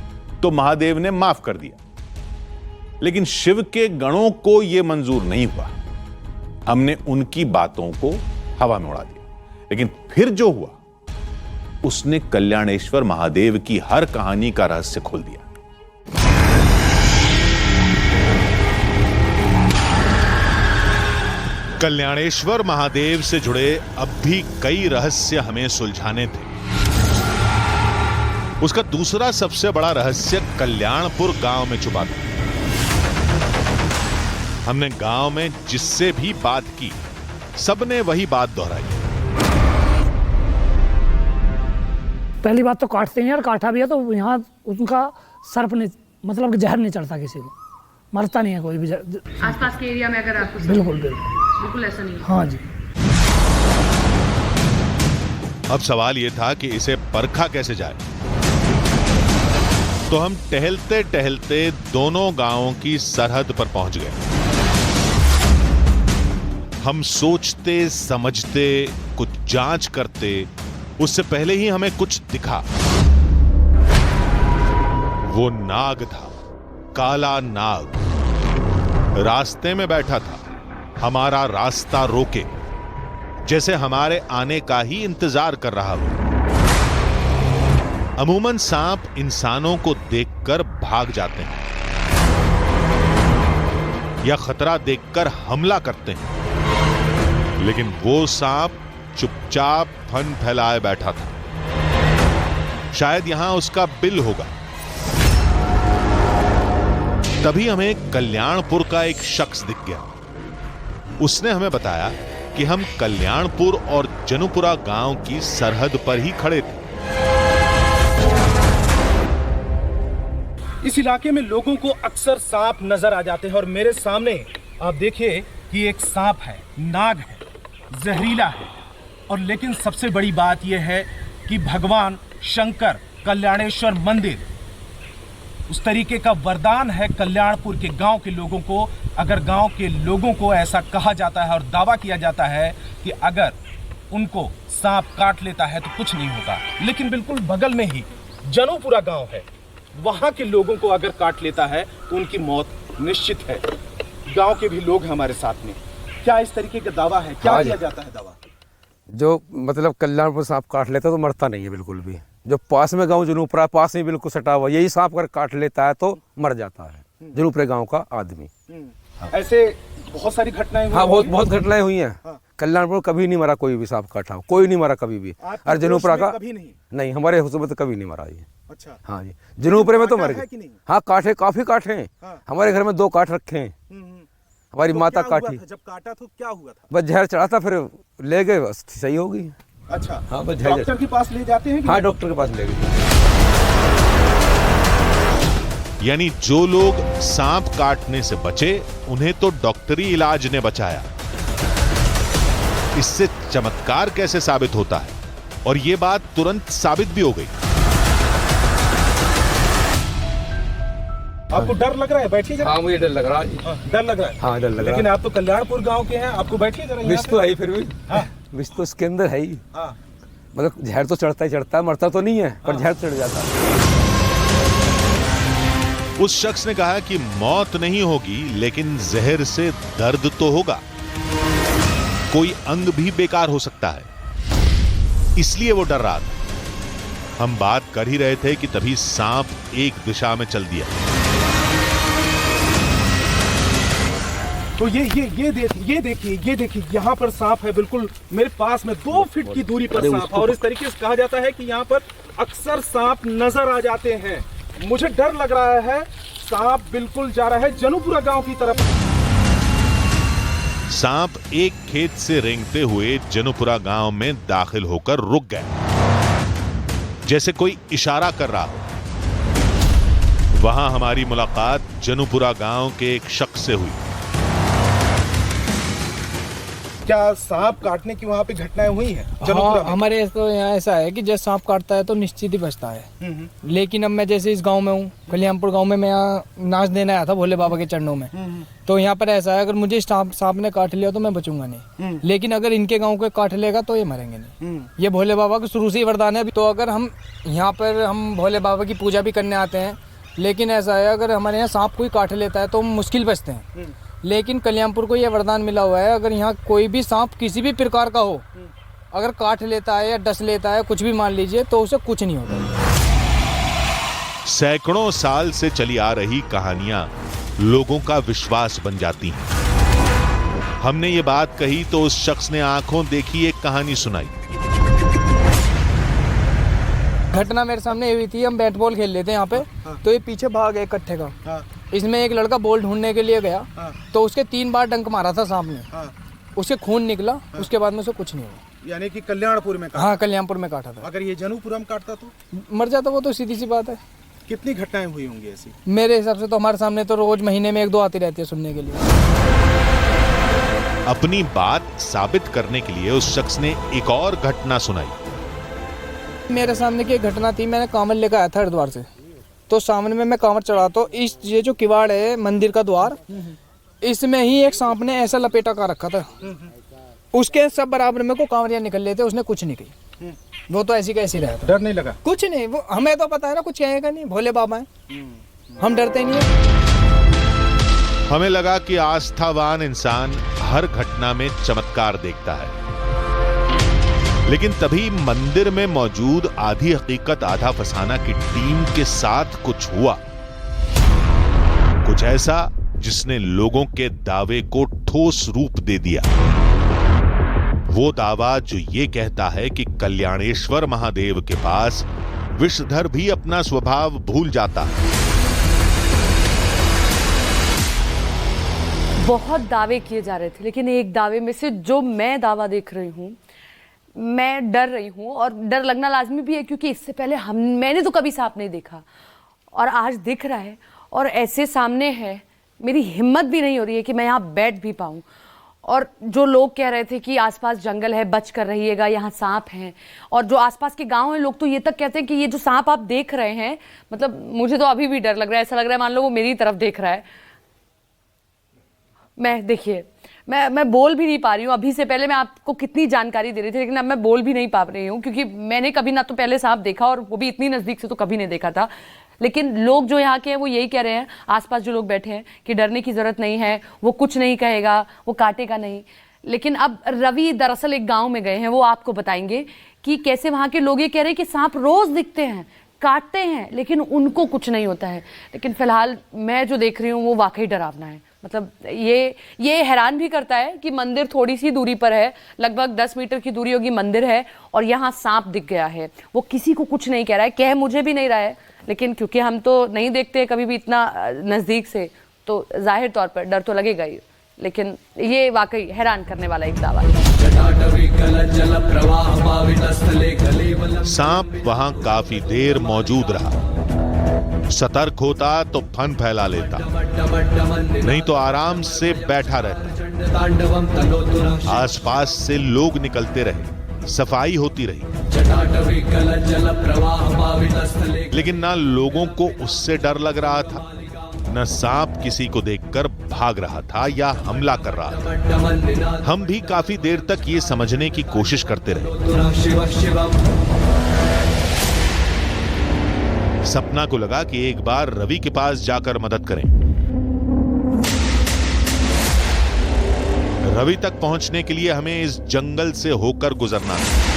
तो महादेव ने माफ कर दिया। लेकिन शिव के गणों को यह मंजूर नहीं हुआ। हमने उनकी बातों को हवा में उड़ा दिया। लेकिन फिर जो हुआ, उसने कल्याणेश्वर महादेव की हर कहानी का रहस्य खोल दिया। कल्याणेश्वर महादेव से जुड़े अब भी कई रहस्य हमें सुलझाने थे। उसका दूसरा सबसे बड़ा रहस्य कल्याणपुर गांव में छुपा था। हमने गांव में जिससे भी बात की, सबने वही बात दोहराई। पहली बात तो काटते हैं यार, काटा भी है तो यहाँ उनका सर्प नहीं, मतलब कि जहर नहीं चढ़ता, किसी को मरता नहीं है कोई भी। आसपास के एरिया में अगर आपको बिल्कुल बिल्कुल बिल्कुल ऐसा नहीं है। हाँ जी। अब सवाल यह था कि इसे परखा कैसे जाए। तो हम टहलते टहलते दोनों गांवों की सरहद पर पहुंच गए। हम सोचते समझते कुछ जांच करते, उससे पहले ही हमें कुछ दिखा। वो नाग था, काला नाग। रास्ते में बैठा था, हमारा रास्ता रोके, जैसे हमारे आने का ही इंतजार कर रहा हो। अमूमन सांप इंसानों को देखकर भाग जाते हैं या खतरा देखकर हमला करते हैं, लेकिन वो सांप चुपचाप फन फैलाए बैठा था। शायद यहां उसका बिल होगा। तभी हमें कल्याणपुर का एक शख्स दिख गया। उसने हमें बताया कि हम कल्याणपुर और जनुपुरा गांव की सरहद पर ही खड़े थे। इस इलाके में लोगों को अक्सर सांप नजर आ जाते हैं और मेरे सामने आप देखिए कि एक सांप है, नाग है, जहरीला है। और लेकिन सबसे बड़ी बात यह है कि भगवान शंकर कल्याणेश्वर मंदिर उस तरीके का वरदान है कल्याणपुर के गांव के लोगों को। अगर गांव के लोगों को ऐसा कहा जाता है और दावा किया जाता है कि अगर उनको सांप काट लेता है तो कुछ नहीं होता, लेकिन बिल्कुल बगल में ही जनुपुरा गांव है, वहां के लोगों को अगर काट लेता है तो उनकी मौत निश्चित है। गांव के भी लोग हमारे साथ में। क्या इस तरीके का दावा है? क्या किया जाता है दावा? जो मतलब कल्याणपुर सांप काट लेता तो मरता नहीं है बिल्कुल भी। जो पास में गांव जनुपुरा पास में बिल्कुल सटा हुआ, यही सांप अगर काट लेता है तो मर जाता है जनुपुरे गांव का आदमी। ऐसे बहुत सारी घटनाएं। हाँ, बहुत घटनाएं हुई हैं। हाँ। कल्याणपुर कभी नहीं मरा कोई भी सांप काटा, कोई नहीं मरा कभी भी। और जनुपुरा का नहीं, हमारे हुसूमत कभी नहीं मरा ये। अच्छा। हाँ जी, जनुपुरे में तो मर गए। हाँ, काटे, काफी काटे हैं। हाँ। हमारे घर में 2 काट रखे हैं। हमारी तो माता काटी। जब काटा तो क्या हुआ था? बस जहर चढ़ा था, फिर ले गए, बस सही हो गई। अच्छा। हाँ, बस डॉक्टर के पास ले जाते हैं? हाँ, डॉक्टर के पास ले गए। यानी जो लोग सांप काटने से बचे, उन्हें तो डॉक्टरी इलाज ने बचाया। इससे चमत्कार कैसे साबित होता है? और यह बात तुरंत साबित भी हो गई। आपको डर लग रहा है? बैठिए जरा। हाँ, मुझे डर लग रहा है। डर लग रहा है? हाँ, डर लग रहा है। लेकिन आप तो कल्याणपुर गांव के हैं, आपको बैठिए जरा। विष तो है ही, फिर भी विष तो इसके अंदर है ही। मतलब जहर तो चढ़ता ही चढ़ता है, मरता तो नहीं है, पर जहर चढ़ जाता है। उस शख्स ने कहा कि मौत नहीं होगी, लेकिन जहर से दर्द तो होगा, कोई अंग भी बेकार हो सकता है, इसलिए वो डर रहा था। हम बात कर ही रहे थे कि तभी सांप एक दिशा में चल दिया। तो ये देखिए यहाँ पर सांप है, बिल्कुल मेरे पास में 2 फीट की दूरी पर सांप है। और इस तरीके से कहा जाता है कि यहाँ पर अक्सर सांप नजर आ जाते हैं। मुझे डर लग रहा है, सांप बिल्कुल जा रहा है जनुपुरा गांव की तरफ। सांप एक खेत से रेंगते हुए जनुपुरा गांव में दाखिल होकर रुक गया, जैसे कोई इशारा कर रहा हो। वहां हमारी मुलाकात जनुपुरा गांव के एक शख्स से हुई। क्या सांप काटने की वहाँ पे घटनाएं हुई हैं? हाँ, हमारे तो यहाँ ऐसा है कि जब सांप काटता है तो निश्चित ही बचता है। लेकिन अब मैं जैसे इस गांव में हूँ, कल्याणपुर गांव में, मैं यहाँ नाच देने आया था भोले बाबा के चरणों में। तो यहाँ पर ऐसा है, अगर मुझे सांप ने काट लिया तो मैं बचूंगा नहीं, लेकिन अगर इनके गाँव को काट लेगा तो ये मरेंगे नहीं। ये भोले बाबा का शुरू से ही वरदान है। तो अगर हम यहाँ पर हम भोले बाबा की पूजा भी करने आते हैं, लेकिन ऐसा है अगर हमारे यहाँ सांप कोई काट लेता है तो हम मुश्किल बचते हैं। लेकिन कल्याणपुर को यह वरदान मिला हुआ है, अगर यहाँ कोई भी सांप किसी भी प्रकार का हो, अगर काट लेता है या डस लेता है, कुछ भी मान लीजिए, तो उसे कुछ नहीं होता। सैकड़ों साल से चली आ रही कहानियां लोगों का विश्वास बन जाती हैं। हमने ये बात कही तो उस शख्स ने आंखों देखी एक कहानी सुनाई। घटना मेरे सामने हुई थी, हम बैट बॉल खेल लेते हैं यहाँ पे। तो ये पीछे भाग गए इकट्ठे का। इसमें एक लड़का बॉल ढूंढने के लिए गया, तो उसके 3 बार डंक मारा था सांप ने। उससे खून निकला, उसके बाद में उसे कुछ नहीं हुआ। यानी कि कल्याणपुर में काटा? हाँ, कल्याणपुर में काटा था। अगर ये जनुपुरम काटता तो मर जाता वो, तो सीधी सी बात है। कितनी घटनाएं हुई होंगी ऐसी? मेरे हिसाब से तो हमारे सामने तो रोज महीने में 1-2 आती रहती है सुनने के लिए। अपनी बात साबित करने के लिए उस शख्स ने एक और घटना सुनाई। मेरे सामने की एक घटना थी, मैंने कांवड़ लेकर आया था हरिद्वार से। तो सामने में मैं कांवड़ चढ़ा, तो इस ये जो किवाड़ है मंदिर का द्वार, इसमें ही एक सांप ने ऐसा लपेटा कर रखा था। उसके सब बराबर में को कांवड़िया निकल लेते, उसने कुछ नहीं कही। वो तो ऐसी कैसी रहा था। डर नहीं लगा? कुछ नहीं, वो हमें तो पता है ना, कुछ कहेगा नहीं, भोले बाबा है, हम डरते नहीं है। हमें लगा कि आस्थावान इंसान हर घटना में चमत्कार देखता है, लेकिन तभी मंदिर में मौजूद आधी हकीकत आधा फसाना की टीम के साथ कुछ हुआ, कुछ ऐसा जिसने लोगों के दावे को ठोस रूप दे दिया। वो दावा जो ये कहता है कि कल्याणेश्वर महादेव के पास विषधर भी अपना स्वभाव भूल जाता है। बहुत दावे किए जा रहे थे, लेकिन एक दावे में से जो मैं दावा देख रही हूं, मैं डर रही हूँ, और डर लगना लाजमी भी है, क्योंकि इससे पहले मैंने तो कभी सांप नहीं देखा, और आज दिख रहा है और ऐसे सामने है। मेरी हिम्मत भी नहीं हो रही है कि मैं यहाँ बैठ भी पाऊँ। और जो लोग कह रहे थे कि आसपास जंगल है, बच कर रहिएगा, यहाँ सांप हैं, और जो आसपास के गांव हैं, लोग तो ये तक कहते हैं कि ये जो सांप आप देख रहे हैं, मतलब मुझे तो अभी भी डर लग रहा है। ऐसा लग रहा है मान लो वो मेरी तरफ देख रहा है। देखिए मैं बोल भी नहीं पा रही हूँ। अभी से पहले मैं आपको कितनी जानकारी दे रही थी, लेकिन अब मैं बोल भी नहीं पा रही हूँ, क्योंकि मैंने कभी ना तो पहले सांप देखा, और वो भी इतनी नज़दीक से तो कभी नहीं देखा था। लेकिन लोग जो यहाँ के हैं वो यही कह रहे हैं, आसपास जो लोग बैठे हैं, कि डरने की ज़रूरत नहीं है, वो कुछ नहीं कहेगा, वो काटेगा नहीं। लेकिन अब रवि दरअसल एक गाँव में गए हैं, वो आपको बताएंगे कि कैसे वहाँ के लोग ये कह रहे हैं कि सांप रोज़ दिखते हैं, काटते हैं, लेकिन उनको कुछ नहीं होता है। लेकिन फिलहाल मैं जो देख रही हूँ वो वाकई डरावना है। मतलब ये हैरान भी करता है कि मंदिर थोड़ी सी दूरी पर है, लगभग 10 मीटर की दूरी होगी मंदिर है, और यहाँ सांप दिख गया है। वो किसी को कुछ नहीं कह रहा है, कह मुझे भी नहीं रहा है, लेकिन क्योंकि हम तो नहीं देखते कभी भी इतना नज़दीक से, तो जाहिर तौर पर डर तो लगेगा ही। लेकिन ये वाकई हैरान करने वाला एक दावा है। सांप वहां काफी देर मौजूद रहा। सतर्क होता तो फन फैला लेता, नहीं तो आराम से बैठा रहता। आसपास से लोग निकलते रहे, सफाई होती रही, लेकिन ना लोगों को उससे डर लग रहा था, न सांप किसी को देखकर भाग रहा था या हमला कर रहा था। हम भी काफी देर तक ये समझने की कोशिश करते रहे। सपना को लगा कि एक बार रवि के पास जाकर मदद करें। रवि तक पहुंचने के लिए हमें इस जंगल से होकर गुजरना है।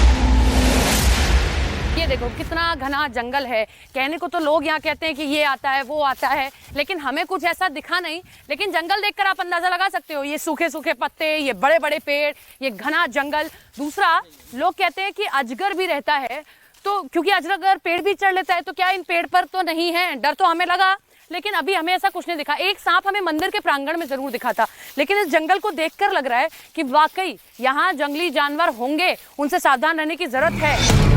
ये देखो कितना घना जंगल है। कहने को तो लोग यहाँ कहते हैं कि ये आता है वो आता है, लेकिन हमें कुछ ऐसा दिखा नहीं। लेकिन जंगल देखकर आप अंदाजा लगा सकते हो, ये सूखे सूखे पत्ते, ये बड़े बड़े पेड़, ये घना जंगल। दूसरा, लोग कहते हैं कि अजगर भी रहता है, तो क्योंकि अजगर पेड़ भी चढ़ लेता है, तो क्या इन पेड़ पर तो नहीं है? डर तो हमें लगा, लेकिन अभी हमें ऐसा कुछ नहीं दिखा। एक सांप हमें मंदिर के प्रांगण में जरूर दिखा था, लेकिन इस जंगल को देखकर लग रहा है कि वाकई यहाँ जंगली जानवर होंगे, उनसे सावधान रहने की जरूरत है।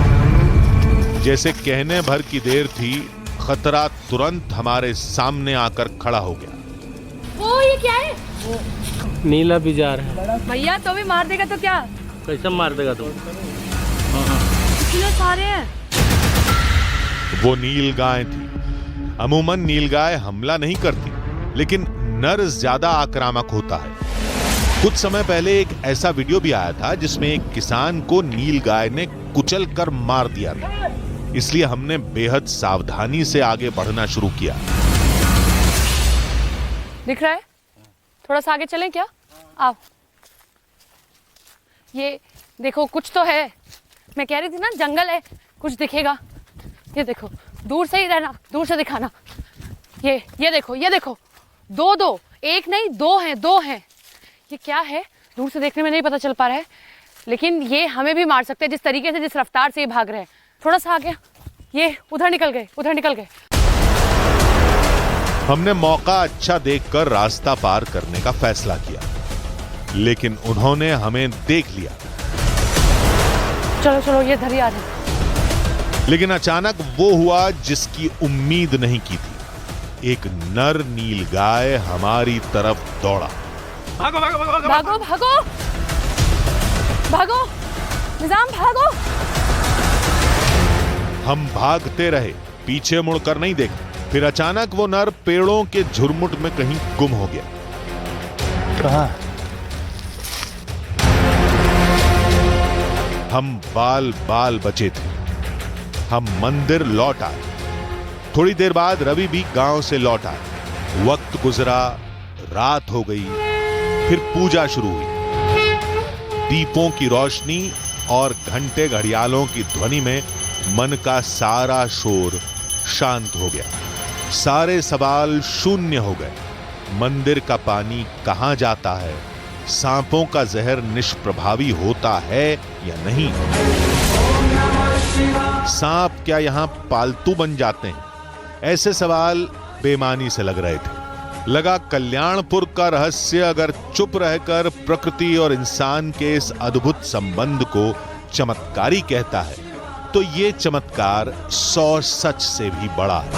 जैसे कहने भर की देर थी, खतरा तुरंत हमारे सामने आकर खड़ा हो गया। वो ये क्या है? नीला बिजार है भैया, तो भी मार देगा तो क्या? कैसे मार देगा तुम? इतने सारे हैं। वो नील गाय थी। अमूमन नील गाय हमला नहीं करती, लेकिन नर ज्यादा आक्रामक होता है। कुछ समय पहले एक ऐसा वीडियो भी आया था जिसमें एक किसान को नील गाय ने कुचल कर मार दिया था। इसलिए हमने बेहद सावधानी से आगे बढ़ना शुरू किया। दिख रहा है? थोड़ा सा आगे चलें क्या? आओ। ये देखो, कुछ तो है। मैं कह रही थी ना, जंगल है, कुछ दिखेगा। ये देखो, दूर से ही रहना, दूर से दिखाना। ये देखो, ये देखो, दो, एक नहीं दो हैं। ये क्या है? दूर से देखने में नहीं पता चल पा रहा है, लेकिन ये हमें भी मार सकते हैं जिस तरीके से, जिस रफ्तार से ये भाग रहे हैं। थोड़ा सा आगे, ये उधर निकल गए। हमने मौका अच्छा देखकर रास्ता पार करने का फैसला किया, लेकिन उन्होंने हमें देख लिया। चलो ये धरी आ जाए। लेकिन अचानक वो हुआ जिसकी उम्मीद नहीं की थी। एक नर नील गाय हमारी तरफ दौड़ा। भागो निजाम, भागो। हम भागते रहे, पीछे मुड़कर नहीं देखे। फिर अचानक वो नर पेड़ों के झुरमुट में कहीं गुम हो गया। कहाँ? हम बाल बचे थे। हम मंदिर लौट आए। थोड़ी देर बाद रवि भी गांव से लौट आए। वक्त गुजरा, रात हो गई, फिर पूजा शुरू हुई। दीपों की रोशनी और घंटे घड़ियालों की ध्वनि में मन का सारा शोर शांत हो गया। सारे सवाल शून्य हो गए। मंदिर का पानी कहां जाता है? सांपों का जहर निष्प्रभावी होता है या नहीं? सांप क्या यहां पालतू बन जाते हैं? ऐसे सवाल बेमानी से लग रहे थे। लगा कल्याणपुर का रहस्य अगर चुप रहकर प्रकृति और इंसान के इस अद्भुत संबंध को चमत्कारी कहता है, तो ये चमत्कार 100 सच से भी बड़ा है।